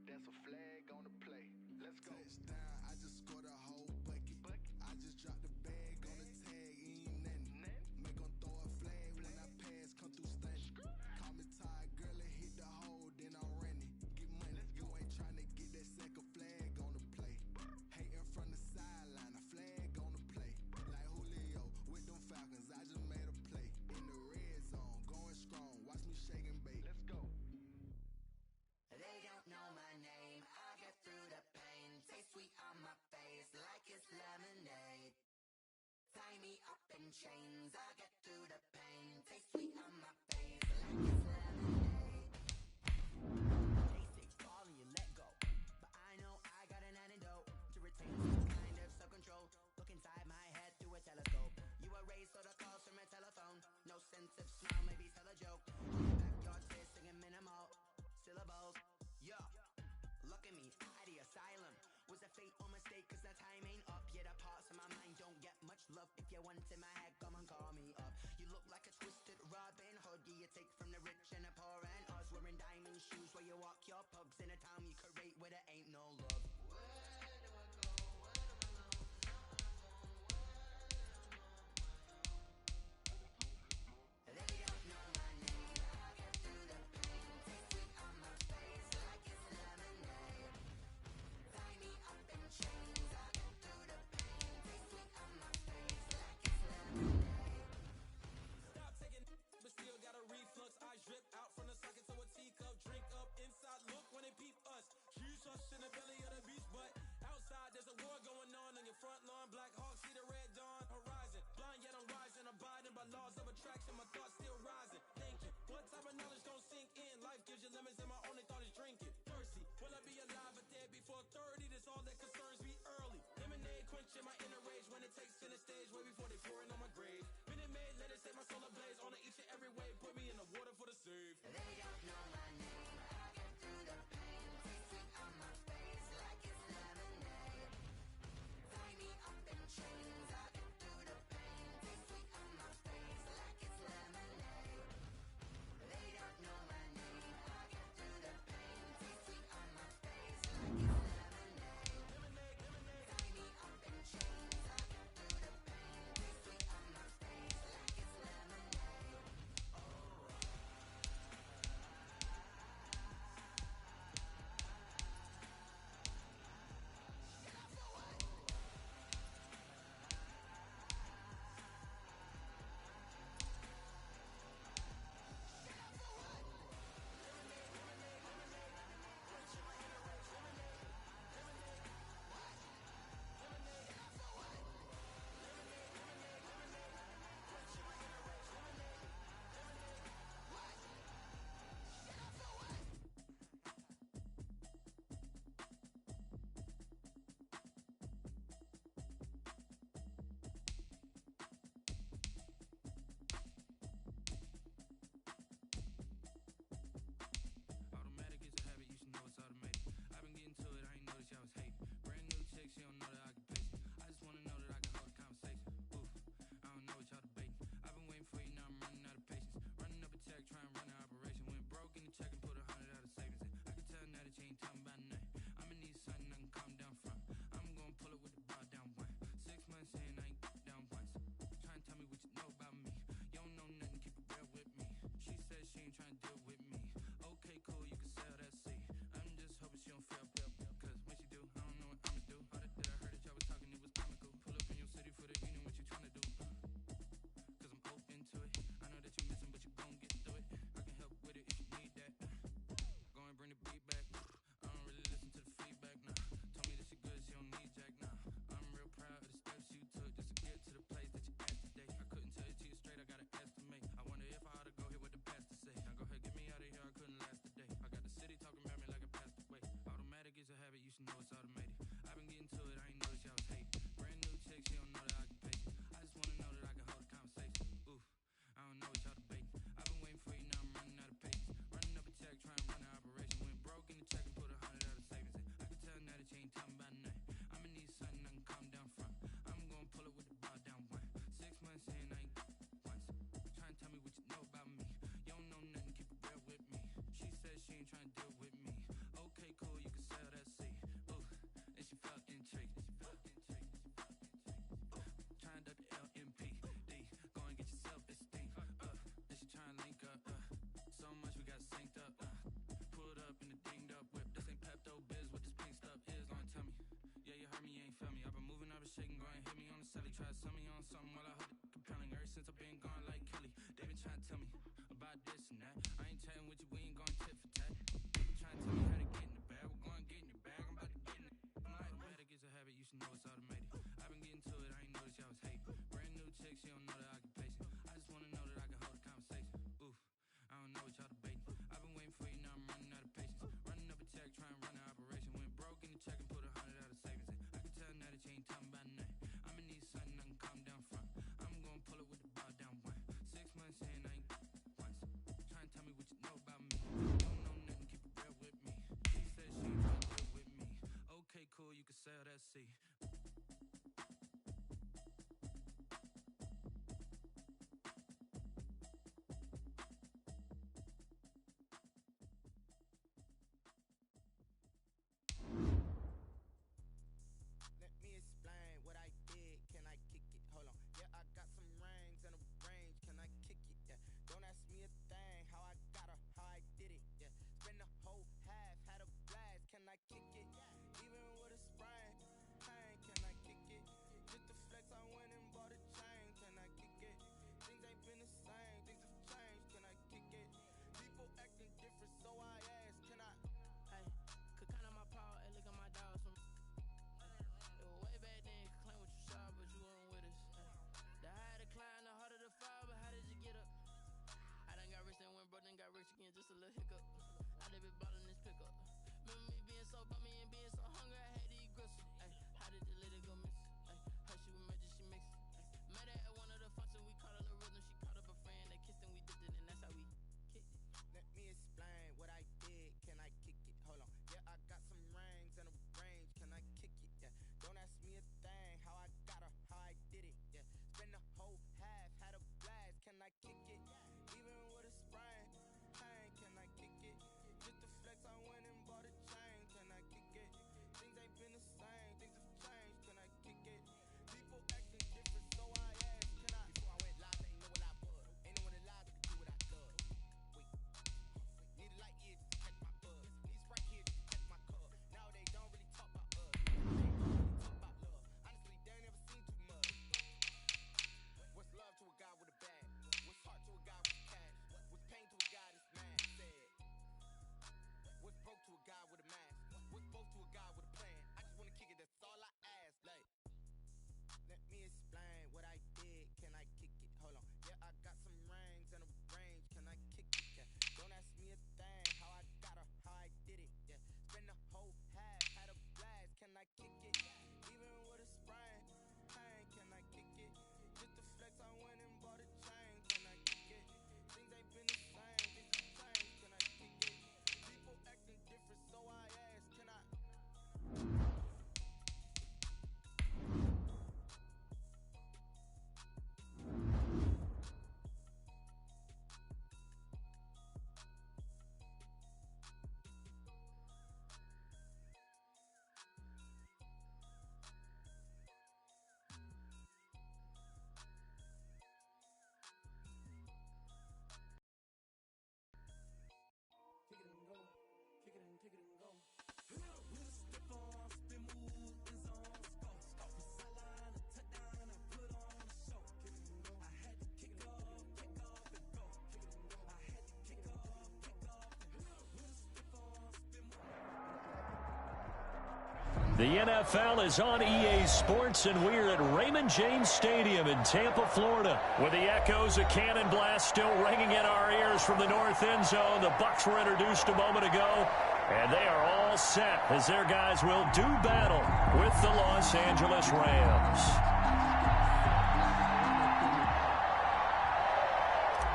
That's a flag on the play. Let's go. Touchdown, I just scored a whole bucket. I just dropped the bag on the tag, ain't nothing. Make 'em throw a flag when I pass, come through stunning. Call me tired, girl, it hit the hole, then I'm running. Get money, you ain't tryna get that second flag on the play. Hating from the sideline, a flag on the play. Like Julio with them Falcons, I just made a play. In the red zone, going strong, watch me shake and bake. Let's go. They don't know my name, I get through the pain. Taste sweet on my face like it's lemonade. Tie me up in chains, I get through the pain. Taste sweet on my face like it's lemonade. They say fall and you let go, but I know I got an antidote to retain some kind of self-control. Look inside my head through a telescope. You erase all the calls from a telephone. No sense of smile, maybe tell a joke. On your backyard stairs singing minimal syllables. Yeah, look at me, at the asylum. Was a fate or mistake, cause the time ain't up. Yeah, the parts of my mind don't get much love. If you want in my head, come and call me up. You look like a twisted Robin Hood. You take from the rich and the poor and us. Wearing diamond shoes where you walk your pugs. In a town you create where there ain't no love. Where do I go? Where do I go? They don't know my name. I get through the pain. Taste sweet on my face like it's lemonade. Tie me up in chains. I get through the pain. Taste sweet on my face like it's lemonade. of lemons and my only thought is drinking. Thirsty, will I be alive or dead before 30? That's all that concerns me early. Lemonade quenching my inner rage when it takes center stage way before they pour it on my grave. Minute Maid, let it set my soul ablaze on each and every way. Put me in the water for the save. They don't know my name. I get through the pain. Taste sweet on my face like it's lemonade. Tie me up in chains. I get through the pain. Taste sweet on my face like it's lemonade. They don't know my name. I get through the pain. Taste sweet on my face like it's lemonade. Tie me up in chains. I get through the pain. Taste sweet on my face like it's lemonade. Automatic is a habit, you should know it's automated. I've been getting to it, I ain't noticed y'all was hating. Brand new chick, she don't know the occupation. I just wanna know that I can hold a conversation. Oof, I don't know what y'all debating. I've been waiting for you, now I'm running out of patience. Running up a check, trying to run an operation. Went broke in the check and put 100 out of savings in. I can tell now that you ain't talking about nothing. I'ma need something I can calm down from. I'm gonna pull it with the bar down one. 6 months in, I ain't down once. Trying to tell me what you know about me. You don't know nothing, keep it real with me. She said she ain't trying to deal with me. Okay, cool, you can sell that seed. I'm just hoping she don't fail, cause when she do, I don't know what I'ma do. All that I heard that y'all was talking, it was comical. Pull up in your city for the evening, what you tryna do? Cause I'm open to it. I know that you're missing, but you gon' get through it. I can help with it if you need that. Go and bring the beat back. I don't really listen to the feedback, nah. Told me that she good, she don't need jack, nah. I'm real proud of the steps you took just to get to the place that you at today. I couldn't tell it to you straight, I gotta estimate. I wonder if I ought to go here with the pastor say. Now go ahead, get me out of here, I couldn't last a day. I got the city talking about me like I passed away. Automatic is a habit, you should know it's automated. I've been getting to it, I ain't noticed y'all was hating. Brand new chick, she don't know the occupation. I just wanna know that I can hold a conversation. Oof, I don't know what y'all debating. I've been waiting for you, now I'm running out of patience. Running up a check, trying to run an operation. Went broke in the check and put 100 out of savings in. I can tell now that you ain't talking about nothing. I'ma need something I can calm down from. I'm gonna pull it with the bar down one. 6 months in, I ain't once. Trying to tell me what you know about me. You don't know nothing, keep it real with me. She said she ain't trying to deal with me. Okay, cool, you can sell that seed. Ooh, and she felt intrigued. Trying to duck the LMPD. Go and get your self-esteem. And she trying to link up. So much we got synced up. Pulled up in the dinged up whip. This ain't Pepto Biz, what this pink stuff is. Don't tell me. Yeah, you heard me, you ain't feel me. I've been moving, I've been shaking, go and hit me on the celly. Try to sell me on something while I hold it compelling. Ever since I've been gone like Kelly, they been trying to tell me about this and that. I ain't chatting with you, we ain't going tit for tat. Trying to tell me how to get in the bag, we're going to get in the bag, I'm about to get in it. Automatic is a habit, you should know it's automated. I've been getting to it, I ain't noticed y'all was hating. Brand new chick, she don't know the occupation. I just wanna know that I can hold a conversation. Oof, I don't know what y'all debating. I've been waiting for you, now I'm running out of patience. Running up a check, trying to run an operation. Went broke in the check and put 100 out of savings in. I can tell now that you ain't talking about nothing. I'ma need something I can calm down from. I'm gonna pull it with the bar down one. 6 months in, I ain't once. Trying to tell me what you know about me. You don't know nothing, keep it real with me. She said she ain't trying to deal with me. Okay, cool, you can sell that seed. Let me explain what I did. Can I kick it? Hold on. Yeah, I got some rings and a range. Can I kick it? Yeah. Don't ask me a thing. How I got her, how I did it. Yeah. Spend the whole half, had a blast. Can I kick it? Even with a sprain. Pain, can I kick it? Just the flex, I went and bought a chain. Can I kick it? Things ain't been the same. Things have changed. Can I kick it? People acting different, so I ask. Can I? Hey, could count on my power and look at my dogs from. Way back then, you could claim what you saw, but you weren't with us. The higher the climb, the harder the fall, but how did you get up? I done got rich, then went broke, then got rich again, just a little hiccup. I they be ballin' this pickup. Remember me being so bummy and being so hungry, I had to eat gristle. Ay, how did the lady go missing? Ay, how she was magic, she mixed. Met her at one of the functions, we caught a little rhythm. She caught up a friend, they kissed and we dipped it, and that's how we kicked it. Let me explain what I did. Can I kick it? Hold on. Yeah, I got some rings and a range. Can I kick it? Yeah. Don't ask me a thing. How I got her, how I did it. Yeah. Spend the whole half, had a blast. Can I kick it? Even with a sprain. Hey, can I kick it? Just the flex, I went and bought a chain. Can I kick it? Things ain't been the same. Things have changed. Can I kick it? People acting different, so I asked. Can I? Before I went live, they ain't know what I was. Ain't no one alive that could do what I love. Wait. Need a light here just to catch my buzz. Need Sprite here just to catch my cup. Now they don't really talk about us. They don't really talk about love. Honestly, they ain't never seen too much. What's love to a guy with a bag? What's heart to a guy with cash? What's pain to a guy that's mad? Said. What's broke to a guy with a mask? What's both to a guy with a plan? I just wanna kick it, that's all I ask. Like, let me explain what I did. Can I kick it? Hold on. Yeah, I got some rings and a range. Can I kick it? Yeah. Don't ask me a thing. How I got her, how I did it. Yeah. Spend the whole half, had a blast. Can I kick it? Even with a sprain. Hey, can I kick it? Just the flex, I went and bought a chain. Can I kick it? Things ain't been the same. Things have changed. Can I kick it? People acting different, so I asked. Can I? Kick it and go. Kick it and kick it and go. With a stiff arm, spin move, end zone, score. From sideline to touchdown, I put on a show. Kick it and go. I had to kick off and go. Kick it and go. I had to kick off and go. With a stiff arm, spin move. The NFL is on EA Sports, and we're at Raymond James Stadium in Tampa, Florida, with the echoes of Cannon Blast still ringing in our ears from the north end zone. The Bucs were introduced a moment ago, and they are all set as their guys will do battle with the Los Angeles Rams.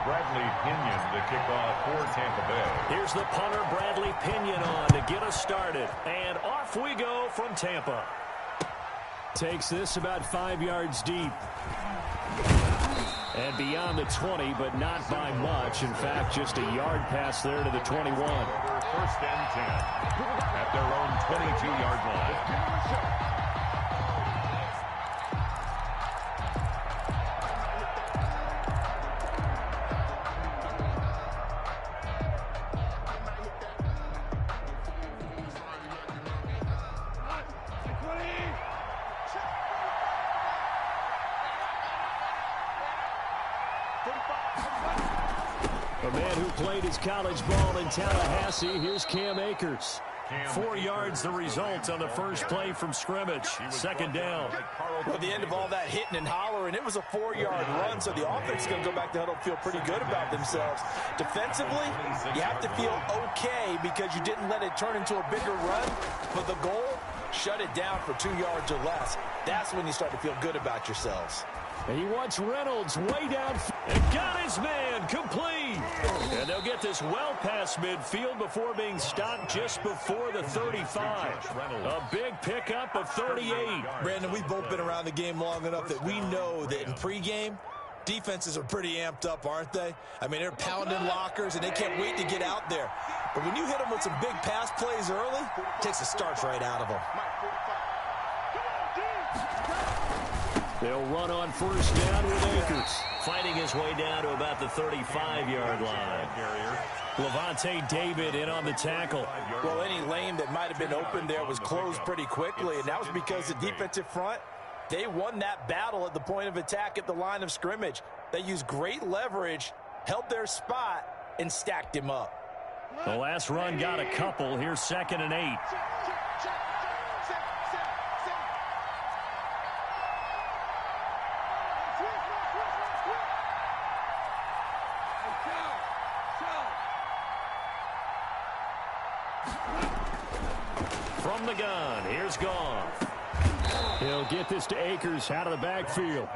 Bradley Pinion to kick off for Tampa Bay. Here's the punter, Bradley Pinion, on to get us started. And off we go from Tampa. Takes this about 5 yards deep. And beyond the 20, but not by much. In fact, just a yard pass there to the 21. First and 10 at their own 22-yard line. A man who played his college ball in Tallahassee, here's Cam Akers. 4 yards the result on the first play from scrimmage. Second down. Well, at the end of all that hitting and hollering, it was a 4-yard run, so the offense is going to go back to huddle and feel pretty good about themselves. Defensively, you have to feel okay because you didn't let it turn into a bigger run, but the goal, shut it down for 2 yards or less. That's when you start to feel good about yourselves. And he wants Reynolds way down and got his man complete. And they'll get this well past midfield before being stopped just before the 35. A big pickup of 38. Brandon, we've both been around the game long enough that we know that in pregame, defenses are pretty amped up, aren't they? I mean, they're pounding lockers, and they can't wait to get out there. But when you hit them with some big pass plays early, it takes the starch right out of them. They'll run on first down with Akers, fighting his way down to about the 35-yard line. Levante David in on the tackle. Well, any lane that might have been open there was closed pretty quickly, and that was because the defensive front, they won that battle at the point of attack at the line of scrimmage. They used great leverage, held their spot, and stacked him up. The last run got a couple. Here's 2nd and 8. From the gun, here's Goff. He'll get this to Akers out of the backfield.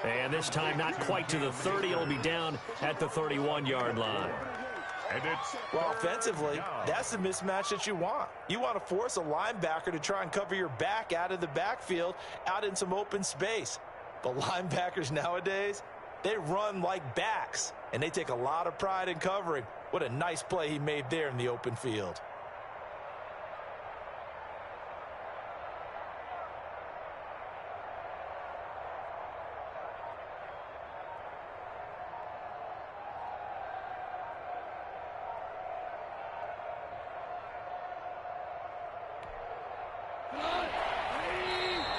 And this time not quite to the 30. It'll be down at the 31-yard line. And it's well, offensively, that's the mismatch that you want. You want to force a linebacker to try and cover your back out of the backfield, out in some open space. But linebackers nowadays, they run like backs, and they take a lot of pride in covering. What a nice play he made there in the open field.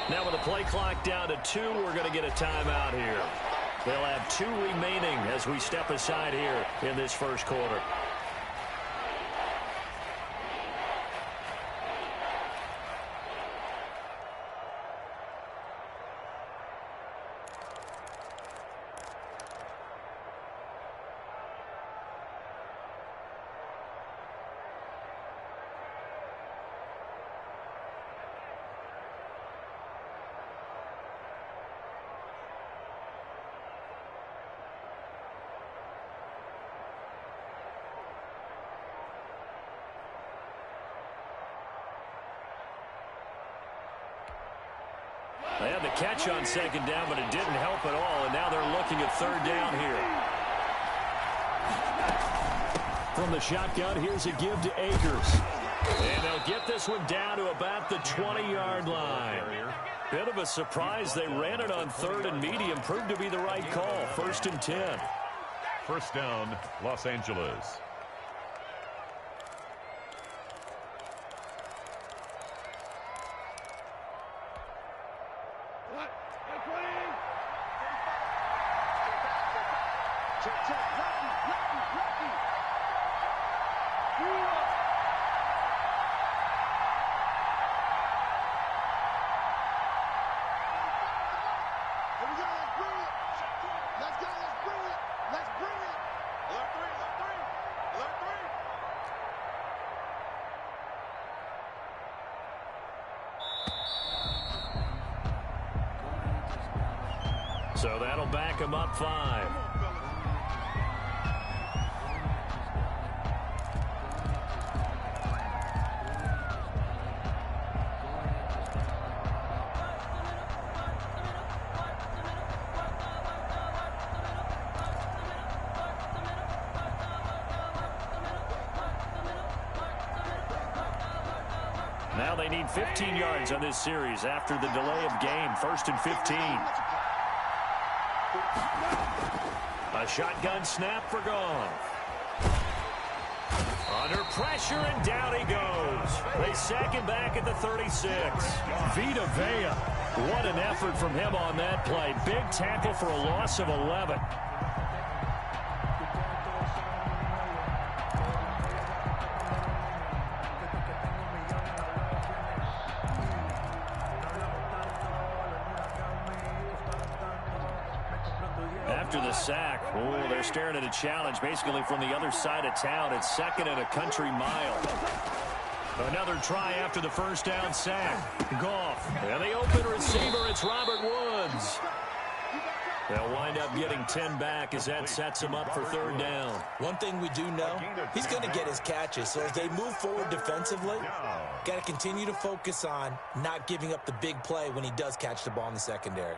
Now with the play clock down to 2, we're going to get a timeout here. They'll have 2 remaining as we step aside here in this first quarter. They had the catch on second down, but it didn't help at all, and now they're looking at third down here. From the shotgun, here's a give to Akers. And they'll get this one down to about the 20-yard line. Bit of a surprise. They ran it on third and medium. Proved to be the right call. 1st and 10. First down, Los Angeles. So that'll back him up 5. Now they need 15 yards on this series after the delay of game. 1st and 15. A shotgun snap for Goff. Under pressure, and down he goes. They sack him back at the 36. Vita Vea. What an effort from him on that play. Big tackle for a loss of 11. After the sack, they're staring at a challenge basically from the other side of town. It's 2nd and a country mile. Another try after the first down sack. Goff. And the open receiver, it's Robert Woods. They'll wind up getting 10 back as that sets him up for third down. One thing we do know, he's going to get his catches. So as they move forward defensively, got to continue to focus on not giving up the big play when he does catch the ball in the secondary.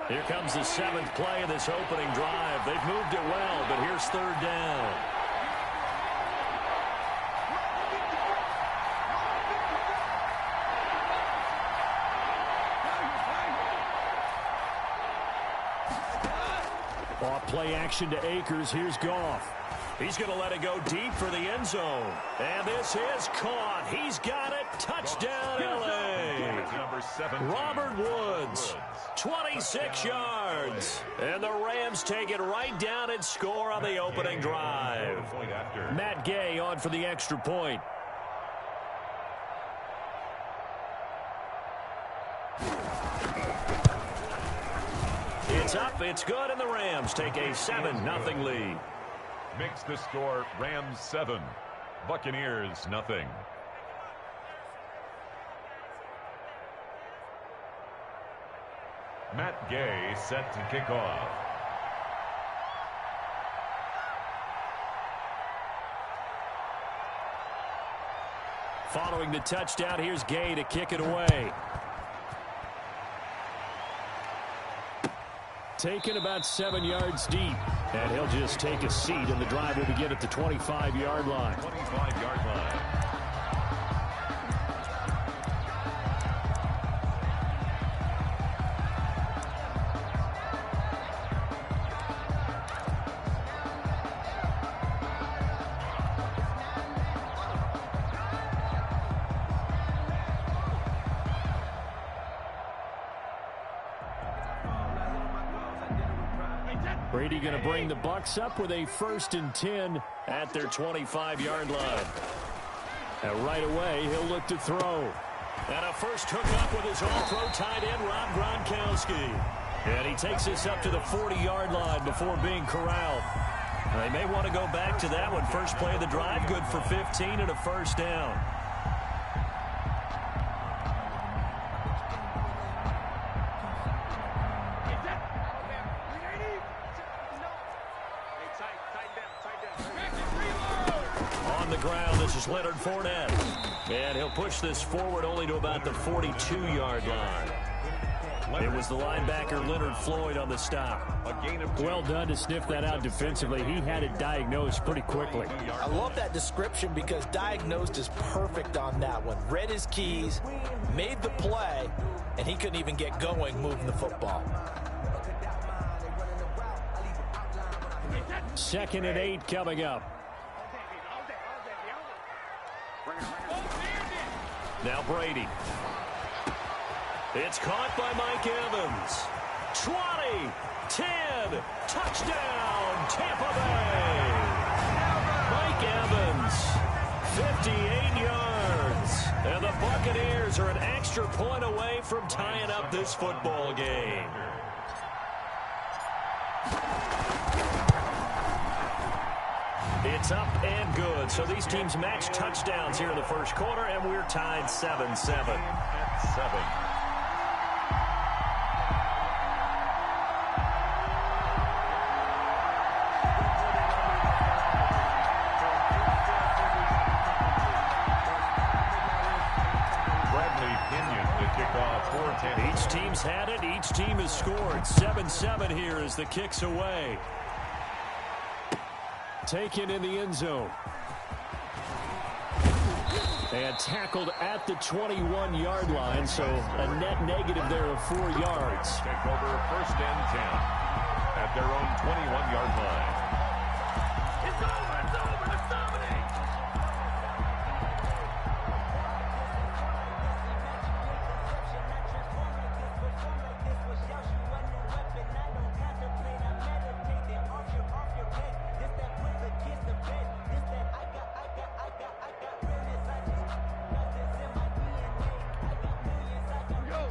Here comes the 7th play of this opening drive. They've moved it well, but here's third down. Off play action to Akers. Here's Goff. He's going to let it go deep for the end zone. And this is caught. He's got it. Touchdown, L.A. Number 17. Robert Woods, 26 yards. And the Rams take it right down and score on the opening drive. Matt Gay on for the extra point. It's up, it's good, and the Rams take a 7-0 lead. Makes the score Rams 7, Buccaneers 0. Matt Gay set to kick off. Following the touchdown, here's Gay to kick it away. Taken about 7 yards deep. And he'll just take a seat, and the drive will begin at the 25-yard line. 25-yard line. Brady going to bring the Bucs up with a 1st and 10 at their 25-yard line. And right away, he'll look to throw. And a first hookup with his all-pro tight end, Rob Gronkowski. And he takes this up to the 40-yard line before being corralled. They may want to go back to that one. First play of the drive, good for 15 and a first down. Leonard Fournette. And he'll push this forward only to about the 42-yard line. It was the linebacker Leonard Floyd on the stop. Well done to sniff that out defensively. He had it diagnosed pretty quickly. I love that description because diagnosed is perfect on that one. Read his keys, made the play, and he couldn't even get going moving the football. 2nd and 8 coming up. Now Brady. It's caught by Mike Evans. 20, 10, touchdown, Tampa Bay. Mike Evans, 58 yards. And the Buccaneers are an extra point away from tying up this football game. It's up and good. So these teams match touchdowns here in the first quarter, and we're tied 7-7. At 7. Bradley Pinion to kick off for Tampa. Each team's had it. Each team has scored. 7-7 here as the kick's away. Taken in the end zone. And tackled at the 21-yard line, so a net negative there of 4 yards. Take over 1st and 10 at their own 21-yard line. It's over, it's over, let's dominate!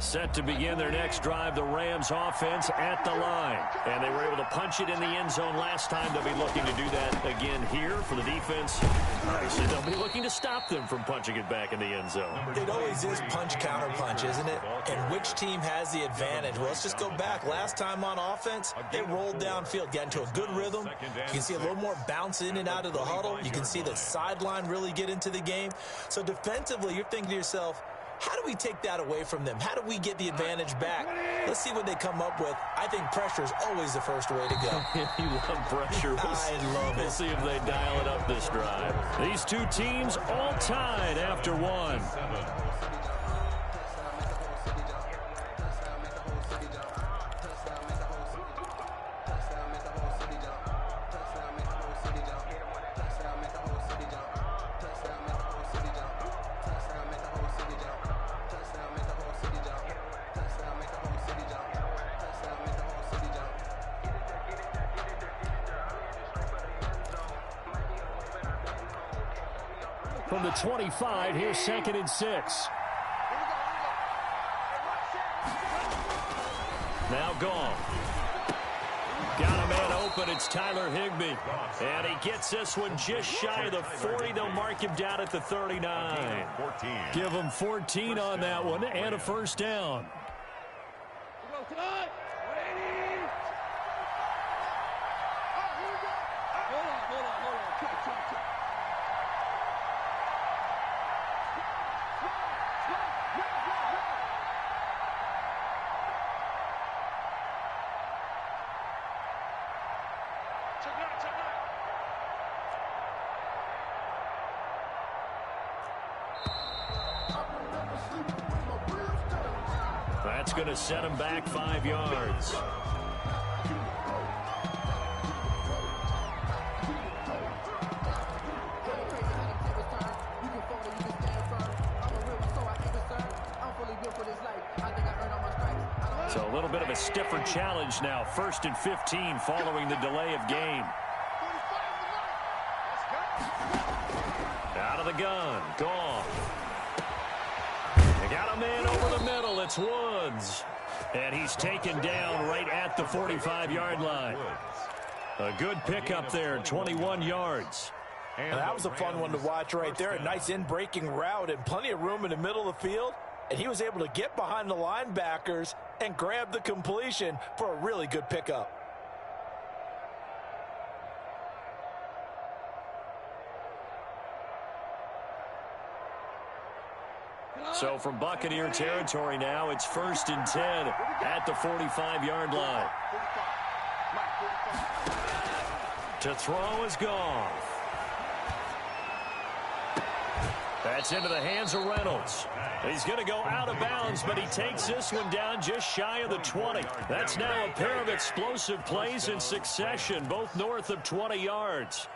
Set to begin their next drive, the Rams offense at the line. And they were able to punch it in the end zone last time. They'll be looking to do that again here for the defense. Obviously, they'll be looking to stop them from punching it back in the end zone. It always is punch-counter-punch, isn't it? And which team has the advantage? Well, let's just go back. Last time on offense, they rolled downfield, got into a good rhythm. You can see a little more bounce in and out of the huddle. You can see the sideline really get into the game. So defensively, you're thinking to yourself, how do we take that away from them? How do we get the advantage back? Let's see what they come up with. I think pressure is always the first way to go. You love pressure. I love it. We'll see if they dial it up this drive. These two teams all tied after one. From the 25, here's 2nd and 6. Now gone. Got a man open. It's Tyler Higbee. And he gets this one just shy of the 40. They'll mark him down at the 39. Give him 14 on that one and a first down. That's going to set him back 5 yards. So a little bit of a stiffer challenge now. 1st and 15 following the delay of game. Out of the gun. Gone. They got a man over the middle. It's Woods. And he's taken down right at the 45-yard line. A good pickup there, 21 yards. And that was a fun one to watch right there. A nice in-breaking route and plenty of room in the middle of the field. And he was able to get behind the linebackers and grab the completion for a really good pickup. So from Buccaneer territory now, it's 1st and 10 at the 45-yard line. To throw is gone. That's into the hands of Reynolds. He's going to go out of bounds, but he takes this one down just shy of the 20. That's now a pair of explosive plays in succession, both north of 20 yards.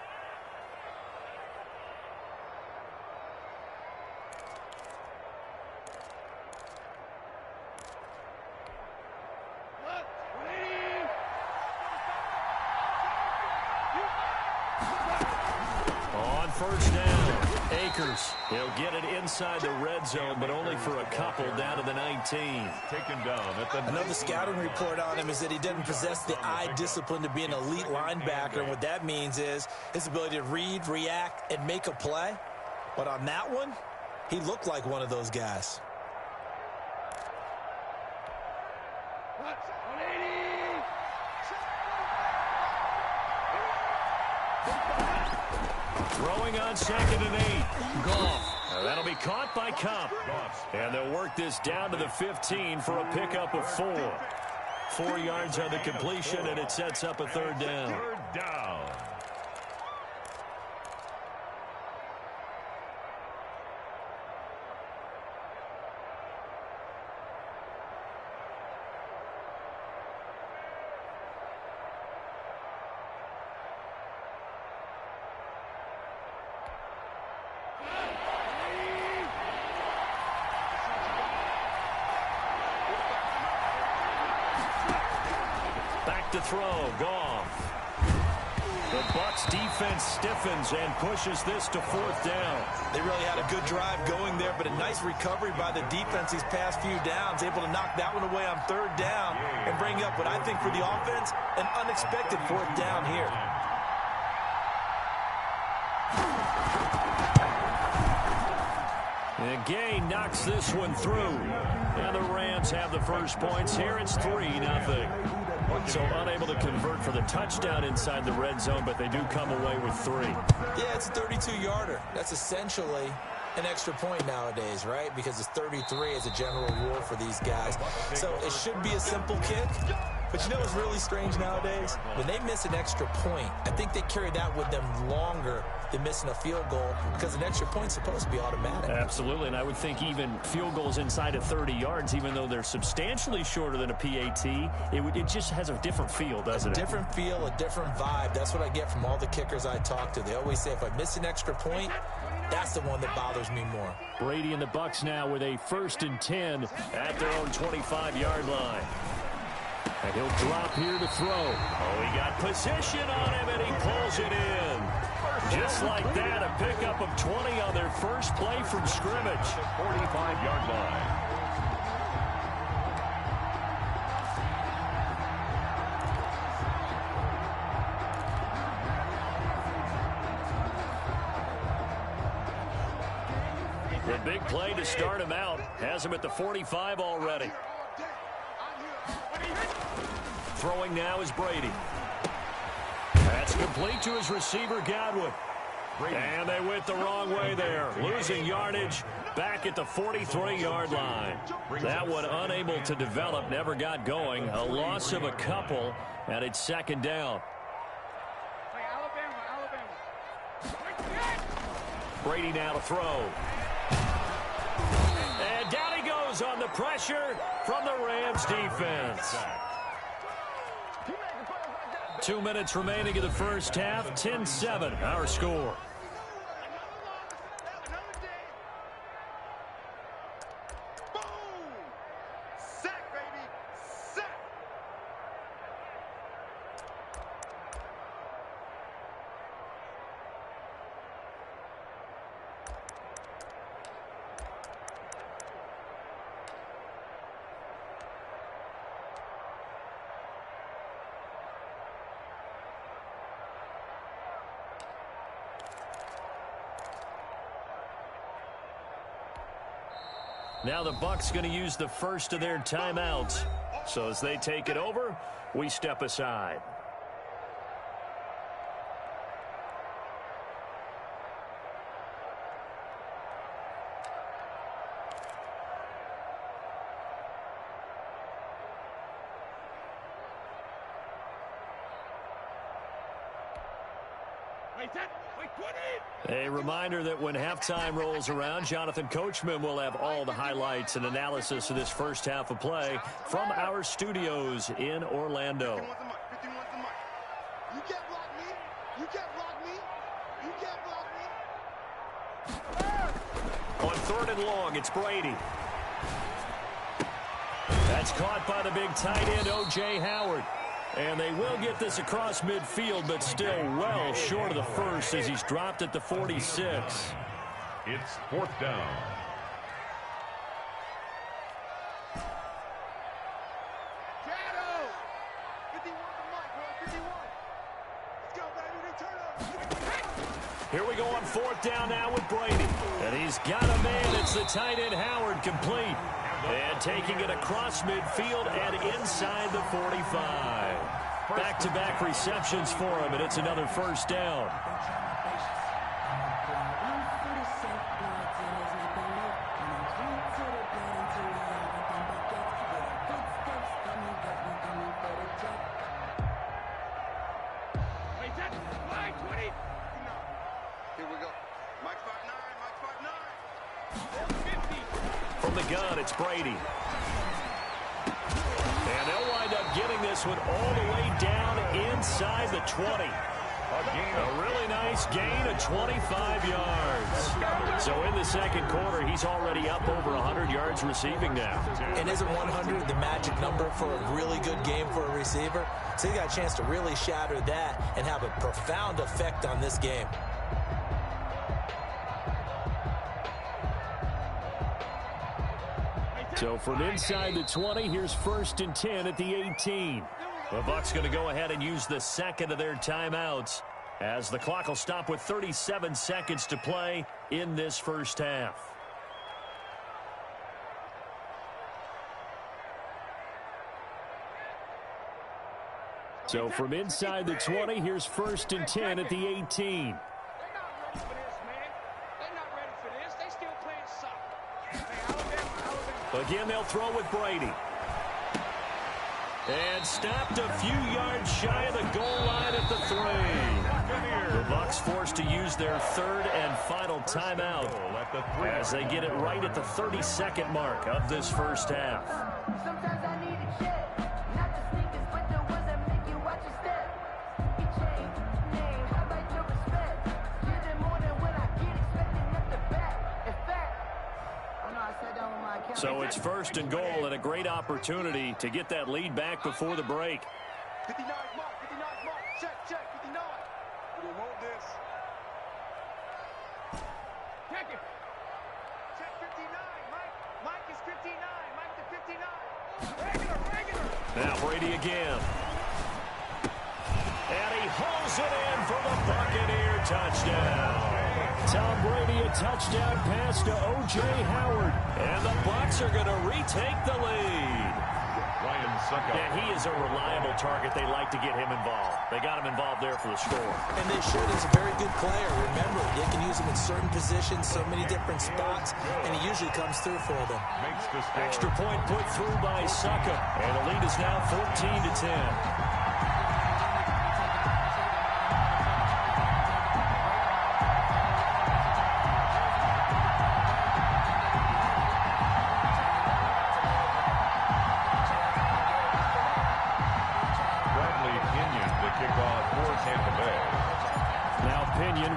On first down, Akers. He'll get it inside the red zone, but only for a couple down to the 19. Taken down at the Another scouting report on him is that he doesn't possess the eye discipline to be an elite linebacker. And what that means is his ability to read, react, and make a play. But on that one, he looked like one of those guys. Throwing on 2nd and 8. Goff. That'll be caught by Cup. And they'll work this down to the 15 for a pickup of 4. 4 yards on the completion, and it sets up a 3rd down. 3rd down. To throw, Goff. The Bucs defense stiffens and pushes this to 4th down. They really had a good drive going there, but a nice recovery by the defense these past few downs, able to knock that one away on 3rd down and bring up what I think for the offense, an unexpected 4th down here. And Gay knocks this one through. And the Rams have the first points here. It's 3-0. So unable to convert for the touchdown inside the red zone, but they do come away with 3. Yeah, it's a 32-yarder. That's essentially an extra point nowadays, right? Because it's 33 as a general rule for these guys. So it should be a simple kick. But you know what's really strange nowadays? When they miss an extra point, I think they carry that with them longer than missing a field goal because an extra point's supposed to be automatic. Absolutely, and I would think even field goals inside of 30 yards, even though they're substantially shorter than a PAT, it just has a different feel, doesn't it? A different feel, a different vibe. That's what I get from all the kickers I talk to. They always say if I miss an extra point, that's the one that bothers me more. Brady and the Bucs now with a 1st and 10 at their own 25-yard line. And he'll drop here to throw. Oh, he got position on him, and he pulls it in. Just like that, a pickup of 20 on their first play from scrimmage. 45-yard line. Big play to start him out. Has him at the 45 already. Throwing now is Brady. That's complete to his receiver, Godwin. And they went the wrong way there. Losing yardage back at the 43-yard line. That one unable to develop, never got going. A loss of a couple, and it's second down. Brady now to throw. And down he goes on the pressure from the Rams defense. 2 minutes remaining in the first half. 10-7, our score. Now the Bucs going to use the first of their timeouts. So as they take it over, we step aside. A reminder that when halftime rolls around, Jonathan Coachman will have all the highlights and analysis of this first half of play from our studios in Orlando. You can't block me. You can't block me. You can't block me. On third and long, it's Brady. That's caught by the big tight end, O.J. Howard. And they will get this across midfield, but still well short of the first as he's dropped at the 46. It's fourth down. Here we go on fourth down now with Brady. And he's got a man. It's the tight end Howard complete. And taking it across midfield and inside the 45. Back-to-back receptions for him, and it's another first down. Here we go. Mike 5'9", Mike 5'9". From the gun, it's Brady. And they'll wind up getting this one all the way down inside the 20. A really nice gain of 25 yards. So in the second quarter, he's already up over 100 yards receiving now. And isn't 100 the magic number for a really good game for a receiver? So he got a chance to really shatter that and have a profound effect on this game. So from inside the 20, here's first and 10 at the 18. The Bucs going to go ahead and use the second of their timeouts as the clock will stop with 37 seconds to play in this first half. So from inside the 20, here's first and 10 at the 18. Again, they'll throw with Brady. And stopped a few yards shy of the goal line at the 3. The Bucs forced to use their third and final timeout as they get it right at the 32nd mark of this first half. Sometimes I need a check, not the sneakers, but the ones that make you watch your step. You change name, how about your respect? Get it more than what I get, expecting nothing back. In fact, oh no, I sat down with my account. So it's first and goal and a great opportunity to get that lead back before the break. 59 mark, check, 59. We want this. Check it. Check 59, Mike is 59, Mike to 59. Regular. Now Brady again. And he hauls it in for the Buccaneer touchdown. Tom Brady, a touchdown pass to O.J. Howard. And the Bucs are going to retake the lead. Ryan Suckup. And he is a reliable target. They like to get him involved. They got him involved there for the score. And they should. He's a very good player. Remember, they can use him in certain positions, so many different spots, and he usually comes through for them. Makes the score. Extra point put through by Suckup. And the lead is now 14-10.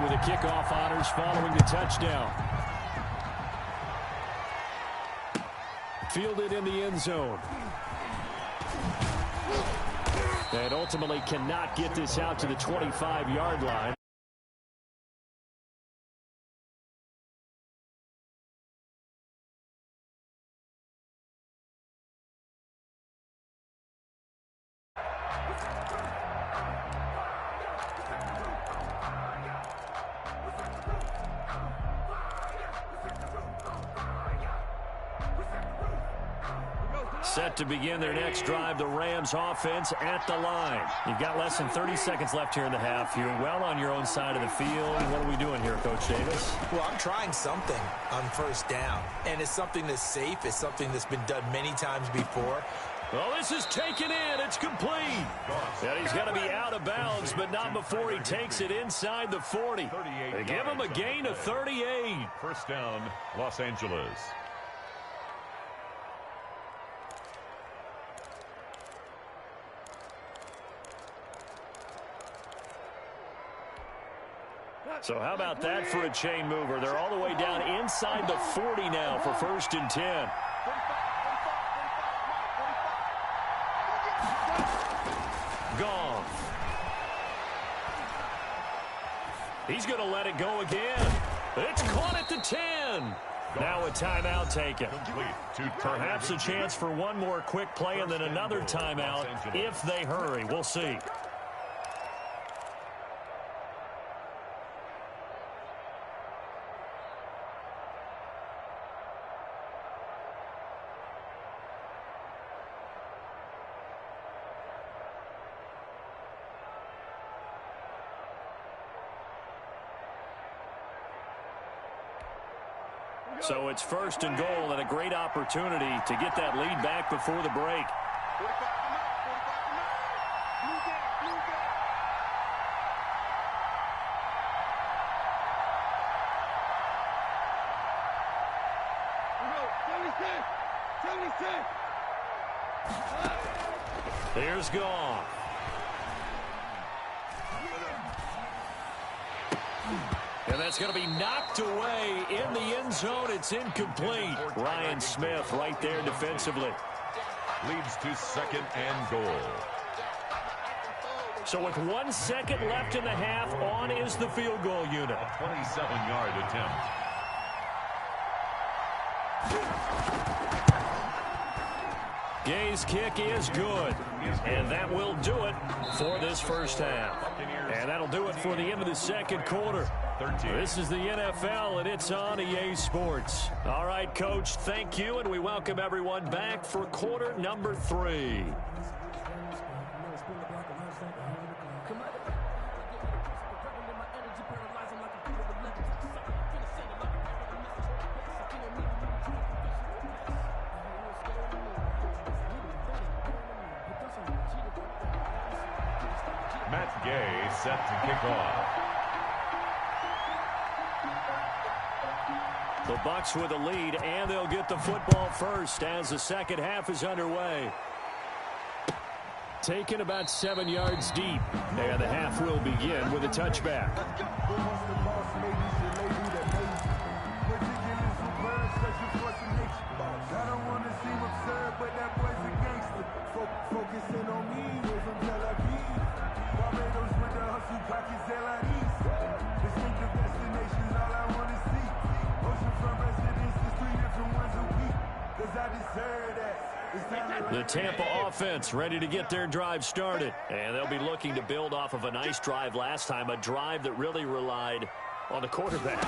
With the kickoff honors following the touchdown. Fielded in the end zone. And ultimately cannot get this out to the 25-yard line. Set to begin their next drive, the Rams offense at the line. You've got less than 30 seconds left here in the half. You're well on your own side of the field. What are we doing here, Coach Davis? Well, I'm trying something on first down, and it's something that's safe. It's something that's been done many times before. Well, this is taken in. It's complete. And he's going to be out of bounds, but not before he takes it inside the 40. They give him a gain of 38. First down, Los Angeles. So how about that for a chain mover? They're all the way down inside the 40 now for 1st and 10. Gone. He's going to let it go again. It's caught at the 10. Now a timeout taken. Perhaps a chance for one more quick play and then another timeout if they hurry. We'll see. So it's 1st and goal and a great opportunity to get that lead back before the break. Here's Goff. And that's going to be knocked away in the end zone. It's incomplete. Ryan Smith right there defensively. Leads to 2nd and goal. So with 1 second left in the half, on is the field goal unit. A 27-yard attempt. Gay's kick is good. And that will do it for this first half. And that'll do it for the end of the second quarter. This is the NFL, and it's on EA Sports. All right, Coach, thank you, and we welcome everyone back for quarter number 3. Matt Gay set to kick off. The Bucs with a lead, and they'll get the football first as the second half is underway. Taken about 7 yards deep, and the half will begin with a touchback. The Tampa offense ready to get their drive started. And they'll be looking to build off of a nice drive last time, a drive that really relied on the quarterback.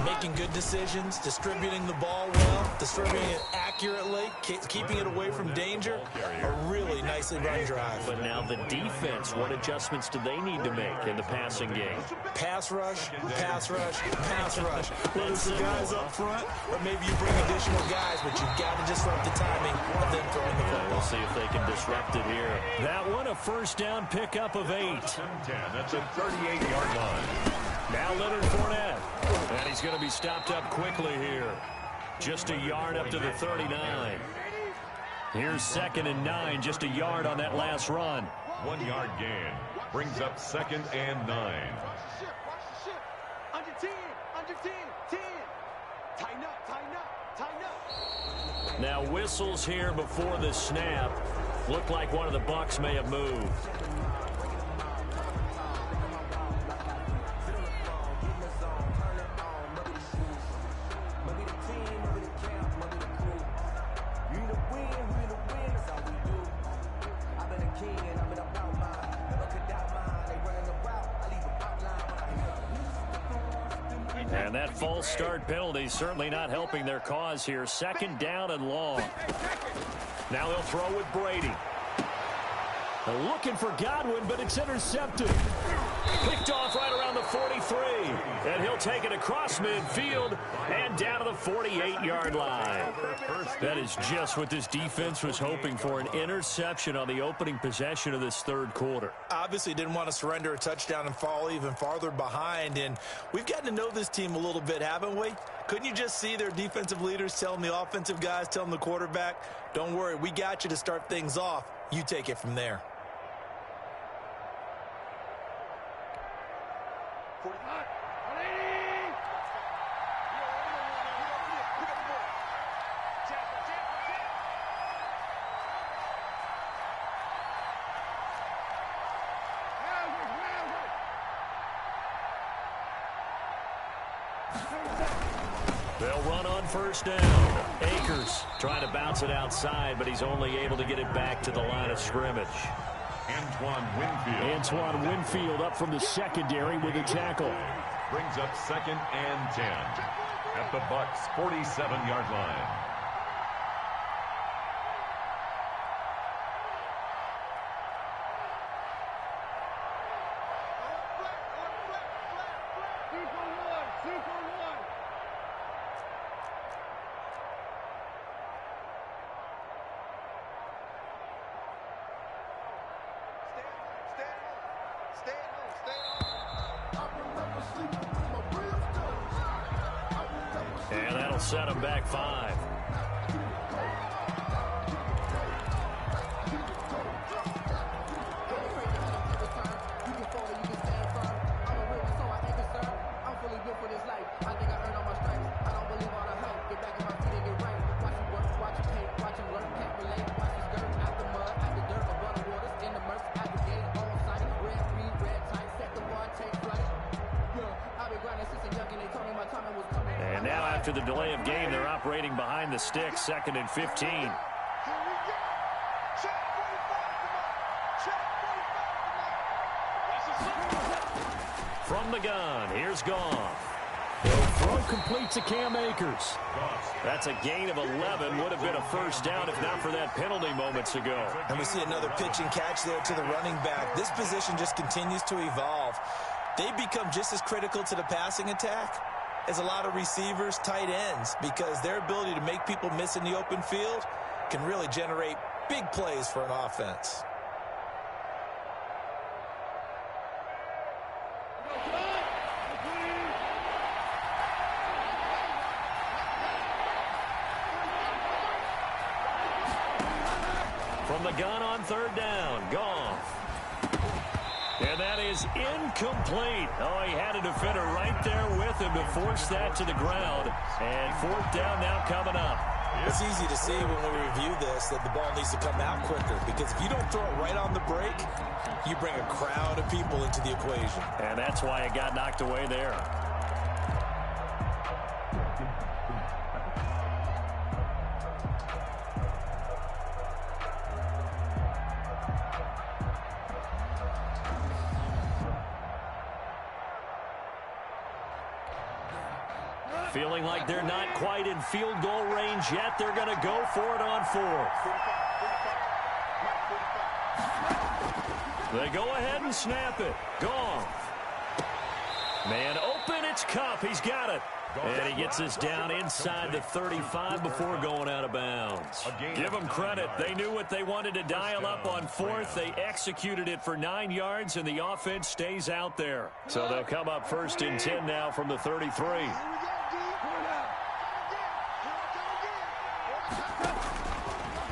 Making good decisions, distributing the ball well, distributing it accurately, keeping it away from danger. A really nicely run drive. But now the defense, what adjustments do they need to make in the passing game? Pass rush, pass rush, pass rush. Whether it's the guys up front or maybe you bring additional guys, but you've got to disrupt the timing of them throwing the football. We'll see if they can disrupt it here. That one, a first down pickup of 8. 10 at the 38-yard line. Now Leonard Fournette. And he's going to be stopped up quickly here. Just a yard up to the 39. Here's 2nd and 9, just a yard on that last run. 1 yard gain. Brings up 2nd and 9. Watch the ship. Under 10. Under 10. 10. Tighten up. Tighten up. Tighten up. Now whistles here before the snap. Looked like one of the Bucs may have moved. And that false start penalty certainly not helping their cause here. 2nd down and long. Now they'll throw with Brady. They're looking for Godwin, but it's intercepted. Picked off right around the 43. And he'll take it across midfield and down to the 48-yard line. That is just what this defense was hoping for, an interception on the opening possession of this third quarter. Obviously didn't want to surrender a touchdown and fall even farther behind. And we've gotten to know this team a little bit, haven't we? Couldn't you just see their defensive leaders telling the offensive guys, telling the quarterback, don't worry, we got you to start things off. You take it from there. They'll run on first down. Akers trying to bounce it outside, but he's only able to get it back to the line of scrimmage. Antoine Winfield up from the secondary with a tackle. Brings up 2nd and 10 at the Bucs' 47-yard line. And that'll set him back 5. And now after the delay of game, they're operating behind the sticks, 2nd and 15. From the gun, here's Goff. The throw complete to Cam Akers. That's a gain of 11. Would have been a first down if not for that penalty moments ago. And we see another pitch and catch there to the running back. This position just continues to evolve. They become just as critical to the passing attack as a lot of receivers, tight ends, because their ability to make people miss in the open field can really generate big plays for an offense. From the gun on third down, Goff. And that is incomplete. Oh, he had a defender right there with him to force that to the ground. And 4th down now coming up. It's easy to see when we review this that the ball needs to come out quicker, because if you don't throw it right on the break, you bring a crowd of people into the equation. And that's why it got knocked away there. Feeling like they're not quite in field goal range yet. They're going to go for it on fourth. They go ahead and snap it. Goff. Man open, it's Kupp. He's got it. And he gets us down inside the 35 before going out of bounds. Give them credit. They knew what they wanted to dial up on fourth. They executed it for 9 yards, and the offense stays out there. So they'll come up 1st and 10 now from the 33.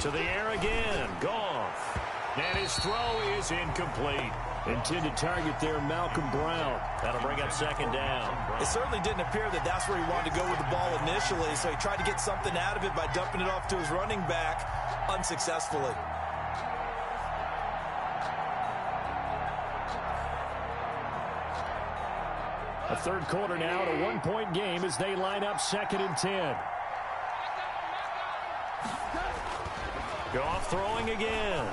To the air again. Goff. And his throw is incomplete. Intended target there, Malcolm Brown. That'll bring up 2nd down. It certainly didn't appear that that's where he wanted to go with the ball initially, so he tried to get something out of it by dumping it off to his running back unsuccessfully. A third quarter now, at a 1-point game as they line up 2nd and 10. Goff throwing again.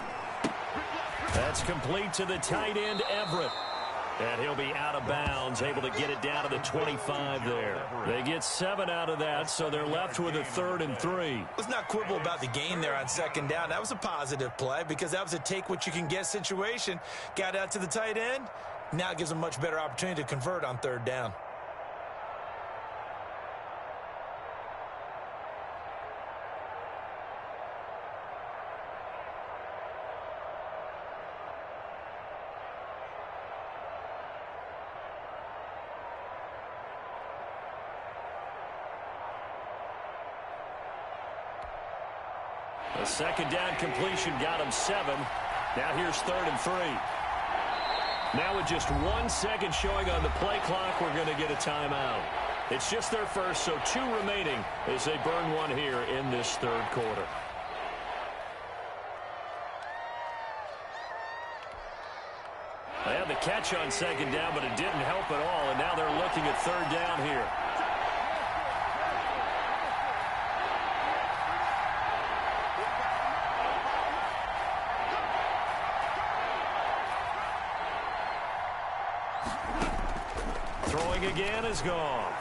That's complete to the tight end, Everett. And he'll be out of bounds, able to get it down to the 25 there. They get 7 out of that, so they're left with a 3rd and 3. Let's not quibble about the gain there on 2nd down. That was a positive play because that was a take-what-you-can-get situation. Got out to the tight end. Now gives them a much better opportunity to convert on 3rd down. The 2nd down completion got him 7. Now here's 3rd and 3. Now with just 1 second showing on the play clock, we're going to get a timeout. It's just their first, so 2 remaining as they burn one here in this 3rd quarter. They had the catch on 2nd down, but it didn't help at all, and now they're looking at 3rd down here. Throwing again is Goff.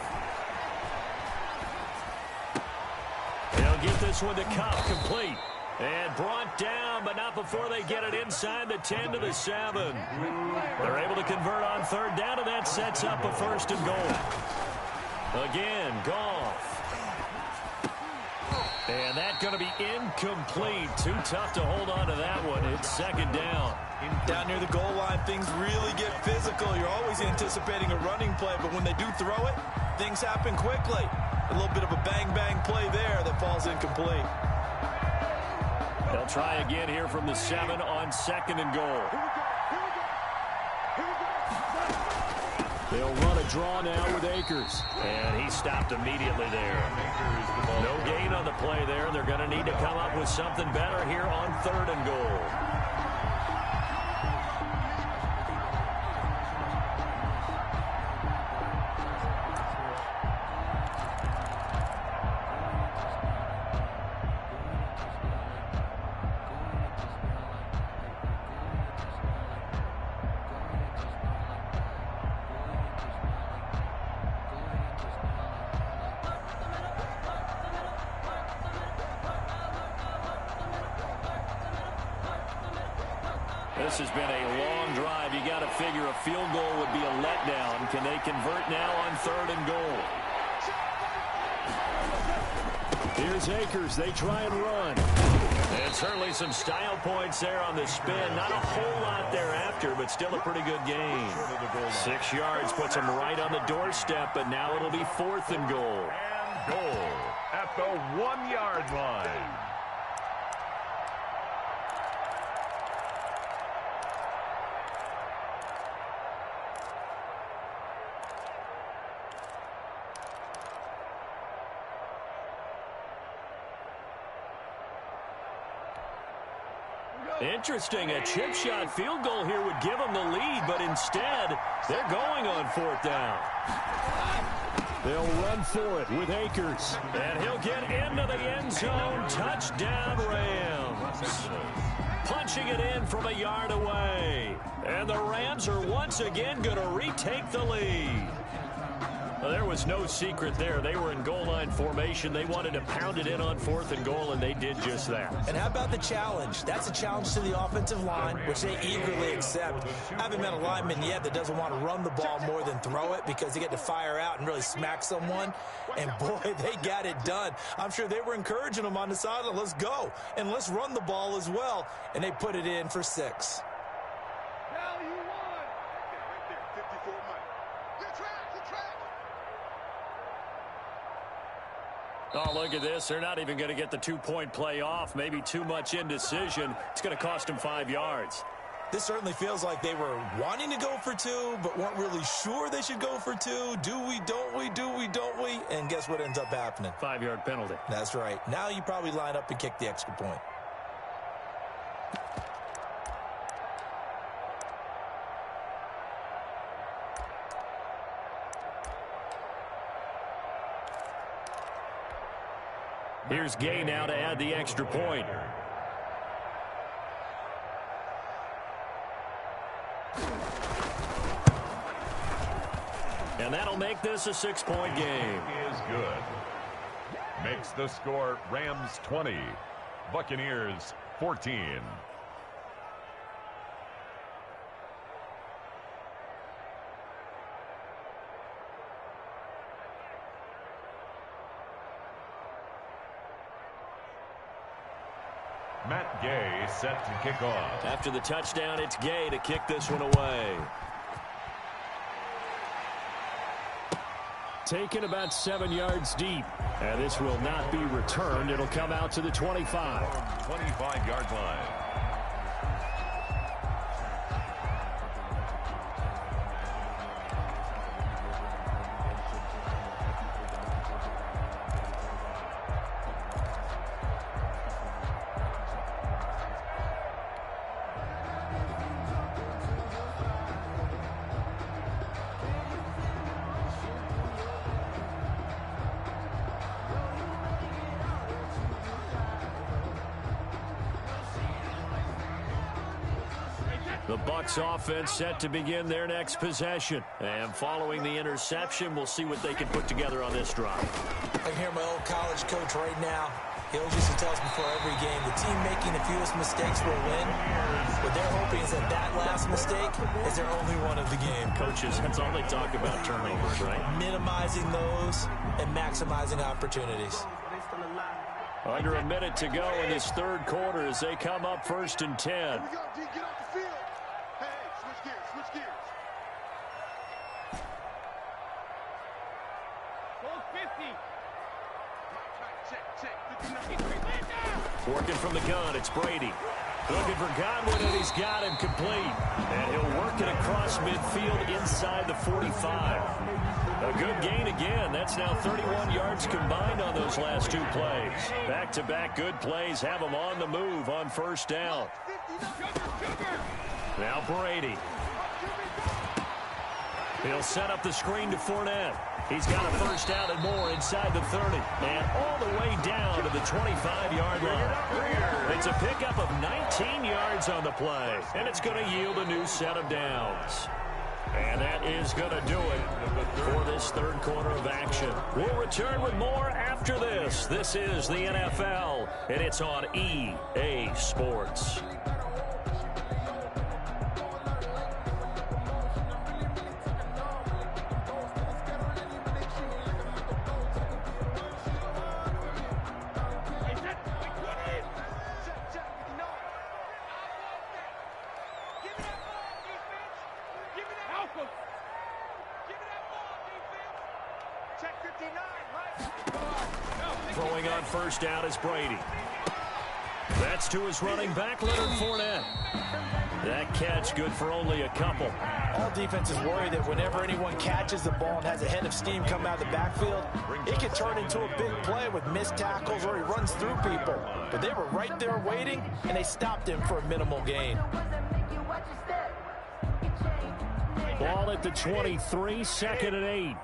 They'll get this one to Kupp, complete. And brought down, but not before they get it inside the 10 to the 7. They're able to convert on 3rd down, and that sets up a 1st and goal. Again, Goff. And that's going to be incomplete. Too tough to hold on to that one. It's 2nd down. Down near the goal line, things really get physical. You're always anticipating a running play, but when they do throw it, things happen quickly. A little bit of a bang-bang play there that falls incomplete. They'll try again here from the 7 on 2nd and goal. They'll run a draw now with Akers. And he stopped immediately there. No gain on the play there. They're going to need to come up with something better here on 3rd and goal. This has been a long drive. You got to figure a field goal would be a letdown. Can they convert now on 3rd and goal? Here's Akers. They try and run. And certainly some style points there on the spin. Not a whole lot thereafter, but still a pretty good gain. 6 yards puts them right on the doorstep, but now it'll be 4th and goal. And goal at the 1-yard line. Interesting. A chip shot field goal here would give them the lead, but instead, they're going on 4th down. They'll run for it with Akers. And he'll get into the end zone. Touchdown, Rams. Punching it in from a yard away. And the Rams are once again going to retake the lead. Well, there was no secret there. They were in goal line formation. They wanted to pound it in on 4th and goal, and they did just that. And how about the challenge? That's a challenge to the offensive line, which they eagerly accept. I haven't met a lineman yet that doesn't want to run the ball more than throw it because they get to fire out and really smack someone. And, boy, they got it done. I'm sure they were encouraging them on the sideline. Let's go, and let's run the ball as well. And they put it in for 6. Oh, look at this. They're not even going to get the 2-point play off. Maybe too much indecision. It's going to cost them 5 yards. This certainly feels like they were wanting to go for 2, but weren't really sure they should go for 2. Do we, don't we, do we, don't we? And guess what ends up happening? 5-yard penalty. That's right. Now you probably line up and kick the extra point. Here's Gay now to add the extra point. And that'll make this a 6-point game. Is good. Makes the score Rams 20, Buccaneers 14. Matt Gay set to kick off. After the touchdown, it's Gay to kick this one away. Taken about 7 yards deep. And this will not be returned. It'll come out to the 25. 25-yard line. The Bucs offense set to begin their next possession. And following the interception, we'll see what they can put together on this drive. I can hear my old college coach right now. He always used to tell us before every game, the team making the fewest mistakes will win. What they're hoping is that that last mistake is their only one of the game. Coaches, that's all they talk about, turnovers, right? Minimizing those and maximizing opportunities. Under a minute to go in this third quarter as they come up 1st and 10. Here we go, D. Get off the field. Hey, switch gears, switch gears. Close 50. Check. Working from the gun, it's Brady. Looking for Godwin, and he's got him complete. And he'll work it across midfield inside the 45. A good gain again. That's now 31 yards combined on those last 2 plays. Back-to-back good plays have them on the move on 1st down. Now Brady. He'll set up the screen to Fournette. He's got a 1st down and more inside the 30. And all the way down to the 25-yard line. It's a pickup of 19 yards on the play. And it's going to yield a new set of downs. And that is going to do it for this third quarter of action. We'll return with more after this. This is the NFL, and it's on EA Sports. Throwing on 1st down is Brady. That's to his running back, Leonard Fournette. That catch good for only a couple. All defenses worry that whenever anyone catches the ball and has a head of steam come out of the backfield, it can turn into a big play with missed tackles or he runs through people. But they were right there waiting, and they stopped him for a minimal gain. Ball at the 23, 2nd and 8.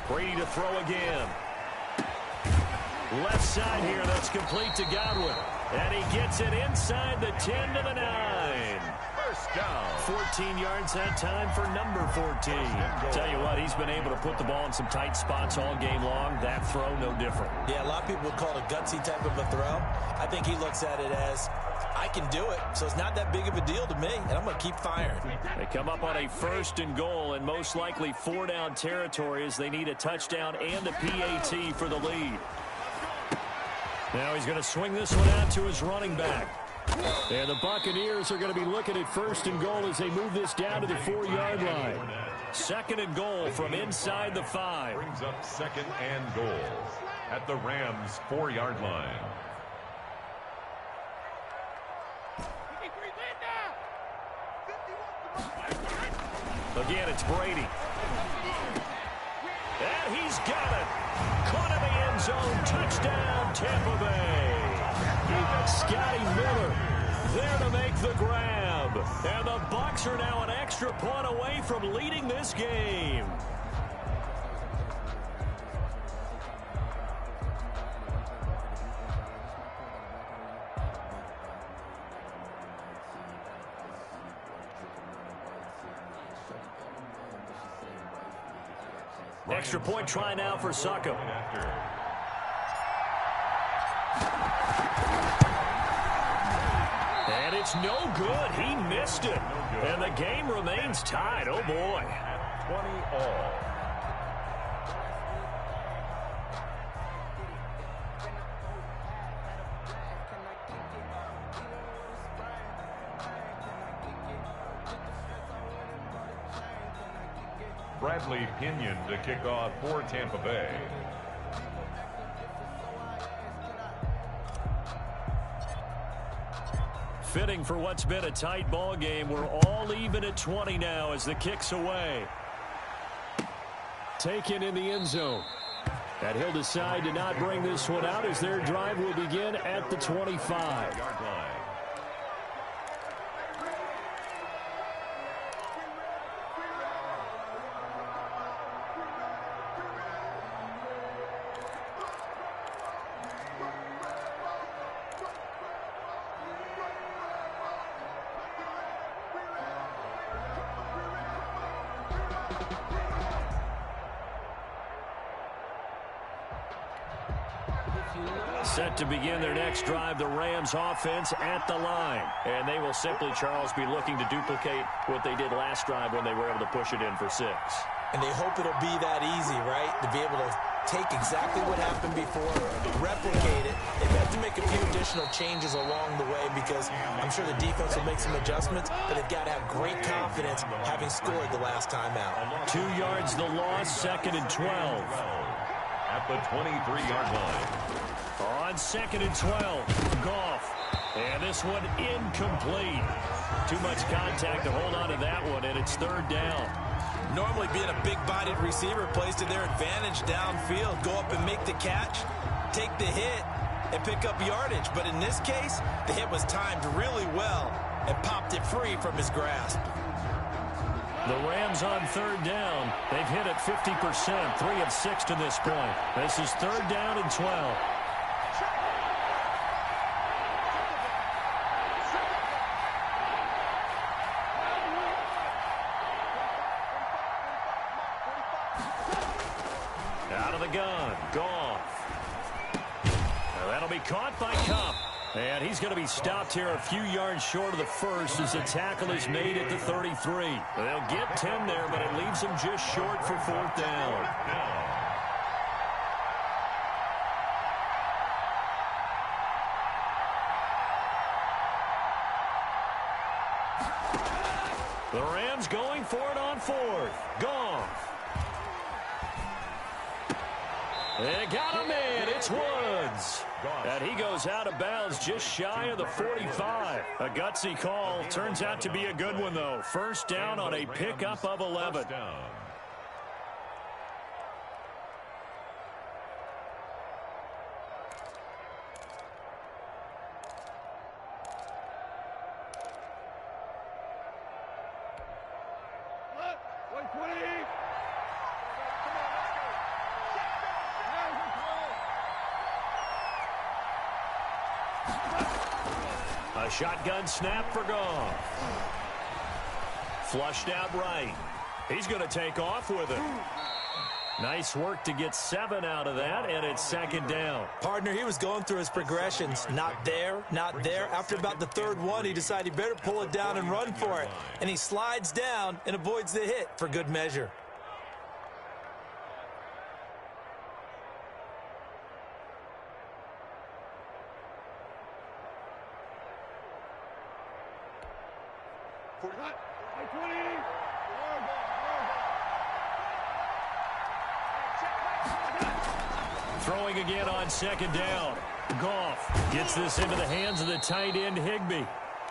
Brady to throw again. Left side here, that's complete to Godwin. And he gets it inside the 10 to the 9. First down. 14 yards that time for number 14. Tell you what, he's been able to put the ball in some tight spots all game long. That throw, no different. Yeah, a lot of people would call it a gutsy type of a throw. I think he looks at it as, I can do it, so it's not that big of a deal to me, and I'm going to keep firing. They come up on a 1st and goal, and most likely 4-down territory as they need a touchdown and a PAT for the lead. Now he's going to swing this one out to his running back. And the Buccaneers are going to be looking at 1st and goal as they move this down to the 4-yard line. 2nd and goal from inside the 5. Brings up 2nd and goal at the Rams' 4-yard line. Again, it's Brady. And he's got it. Caught in the end zone. Touchdown, Tampa Bay. Scotty Miller there to make the grab. And the Bucs are now an extra point away from leading this game. Extra point try now for Suckup. And it's no good. He missed it. And the game remains tied. Oh, boy. 20 all. Bradley Pinion to kick off for Tampa Bay. Fitting for what's been a tight ball game. We're all even at 20 now as the kick's away. Taken in the end zone. And he'll decide to not bring this one out as their drive will begin at the 25-yard line. Set to begin their next drive, the Rams offense at the line. And they will simply, Charles, be looking to duplicate what they did last drive when they were able to push it in for 6. And they hope it'll be that easy, right? To be able to take exactly what happened before, replicate it. They've had to make a few additional changes along the way because I'm sure the defense will make some adjustments, but they've got to have great confidence having scored the last time out. 2 yards the loss, 2nd and 12. At the 23-yard line. On 2nd and 12, Goff. And this one incomplete. Too much contact to hold on to that one, and it's 3rd down. Normally being a big-bodied receiver plays to their advantage downfield. Go up and make the catch, take the hit, and pick up yardage. But in this case, the hit was timed really well and popped it free from his grasp. The Rams on 3rd down. They've hit it 50%, 3 of 6 to this point. This is 3rd down and 12. Out of the gun, Goff. Now that'll be caught by Kupp. And he's going to be stopped here a few yards short of the first as the tackle is made at the 33. They'll get 10 there, but it leaves them just short for 4th down. The Rams going for it on 4th. Goff. They got him in. It's Woods. And he goes out of bounds just shy of the 45. A gutsy call. Turns out to be a good one, though. 1st down on a pickup of 11. A shotgun snap for Goff. Flushed out right. He's going to take off with it. Nice work to get 7 out of that, and it's second down. Partner, he was going through his progressions. Not there, not there. After about the third one, he decided he better pull it down and run for it. And he slides down and avoids the hit for good measure. Throwing again on second down. Goff gets this into the hands of the tight end Higbee.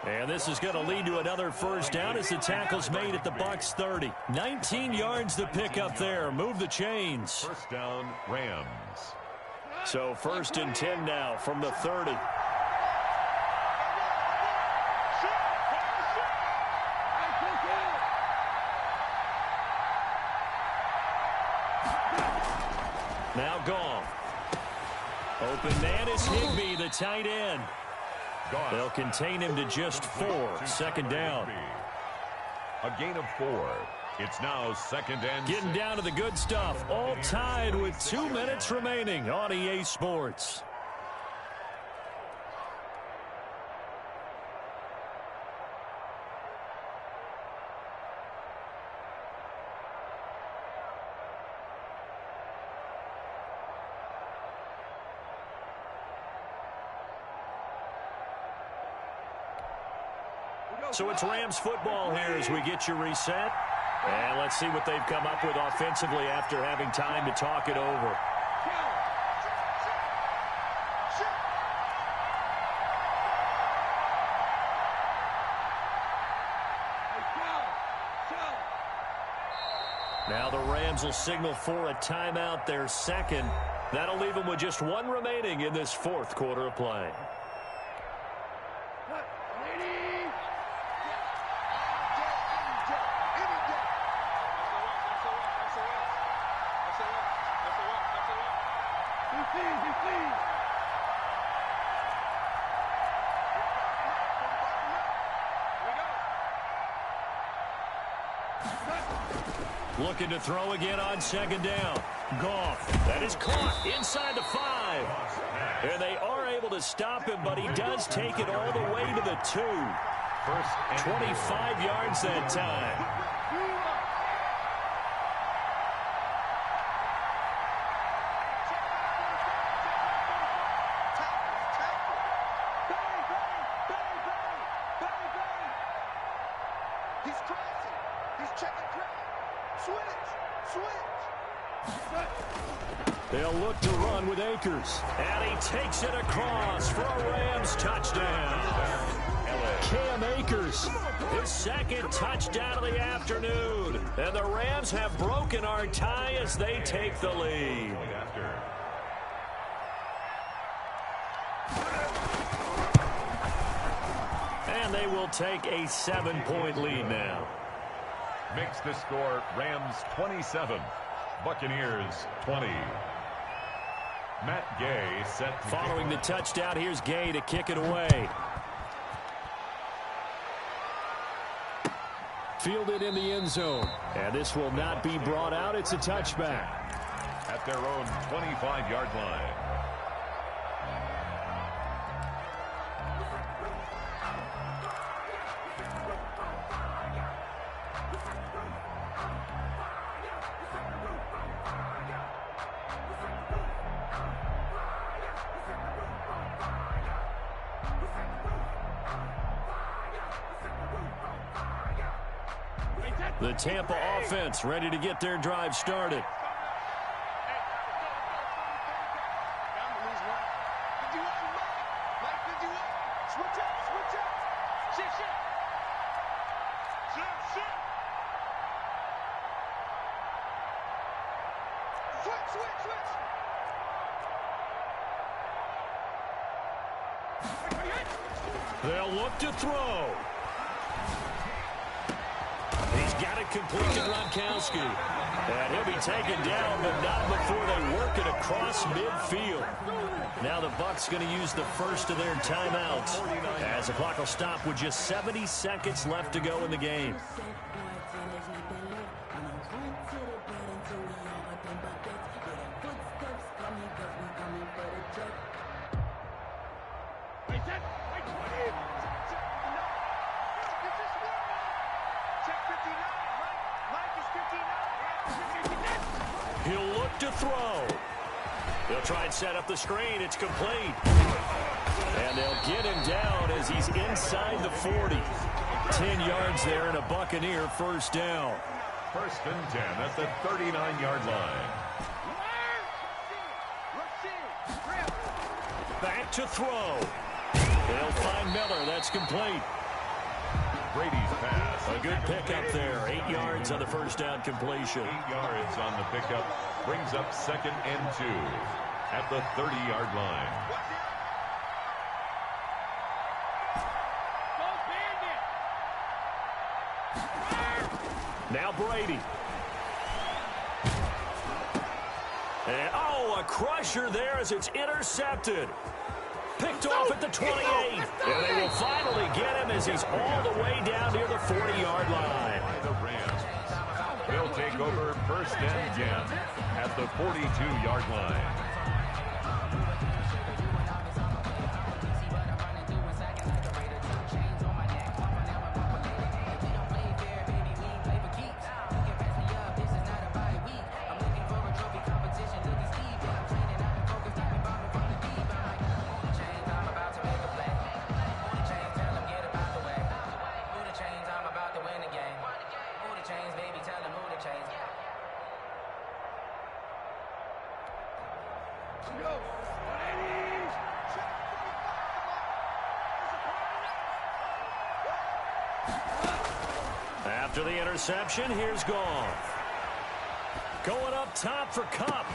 And this is going to lead to another first down as the tackle's made at the Bucs 30. 19 yards to pick up there. Move the chains. First down, Rams. So 1st and 10 now from the 30. Now Goff. Open man is Higbee, the tight end. They'll contain him to just 4. Second down. A gain of 4. It's now second and Getting 6. down to the good stuff. All tied with 2 minutes remaining on EA Sports. So it's Rams football here as we get you reset. And let's see what they've come up with offensively after having time to talk it over. Now the Rams will signal for a timeout, their second. That'll leave them with just 1 remaining in this 4th quarter of play. Looking to throw again on second down. Goff. That is caught inside the 5. And they are able to stop him, but he does take it all the way to the 2. 25 yards that time. They'll look to run with Akers. And he takes it across for a Rams touchdown. Cam Akers, his 2nd touchdown of the afternoon. And the Rams have broken our tie as they take the lead. And they will take a 7-point lead now. Makes the score Rams 27, Buccaneers 20. Matt Gay set to following the touchdown. Here's Gay to kick it away. Fielded in the end zone. And this will not be brought out. It's a touchback. At their own 25-yard line. The Tampa offense ready to get their drive started. They'll look to throw. He's got Got it complete to Gronkowski. And he'll be taken down, but not before they work it across midfield. Now the Bucs going to use the first of their timeouts as the clock will stop with just 70 seconds left to go in the game. He'll look to throw. He'll try and set up the screen. It's complete. And they'll get him down as he's inside the 40. 10 yards there and a Buccaneer first down. First and 10 at the 39-yard line. Back to throw. They'll find Miller. That's complete. Brady's pass. A good pickup there. 8 yards on the first down completion. 8 yards on the pickup. Brings up second and 2 at the 30-yard line. Now Brady. And, oh, a crusher there as it's intercepted. Picked off at the 28. And they will finally get him as he's all the way down near the 40-yard line. The Rams. They'll take over first and 10 at the 42-yard line. After the interception, here's Goff. Going up top for Kupp.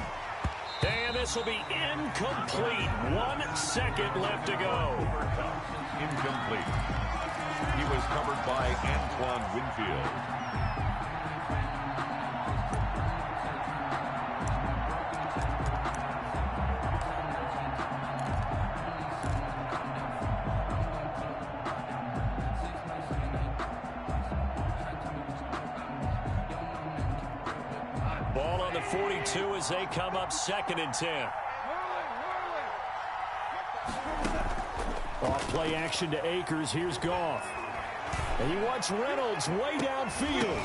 And this will be incomplete. 1 second left to go. Incomplete. He was covered by Antoine Winfield. Ball on the 42 as they come up second and 10. Off play action to Akers. Here's Goff. And he wants Reynolds way downfield.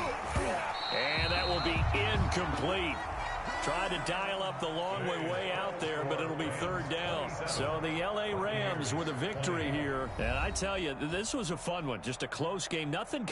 And that will be incomplete. Tried to dial up the long way out there, but it'll be third down. So the L.A. Rams with a victory here. And I tell you, this was a fun one. Just a close game. Nothing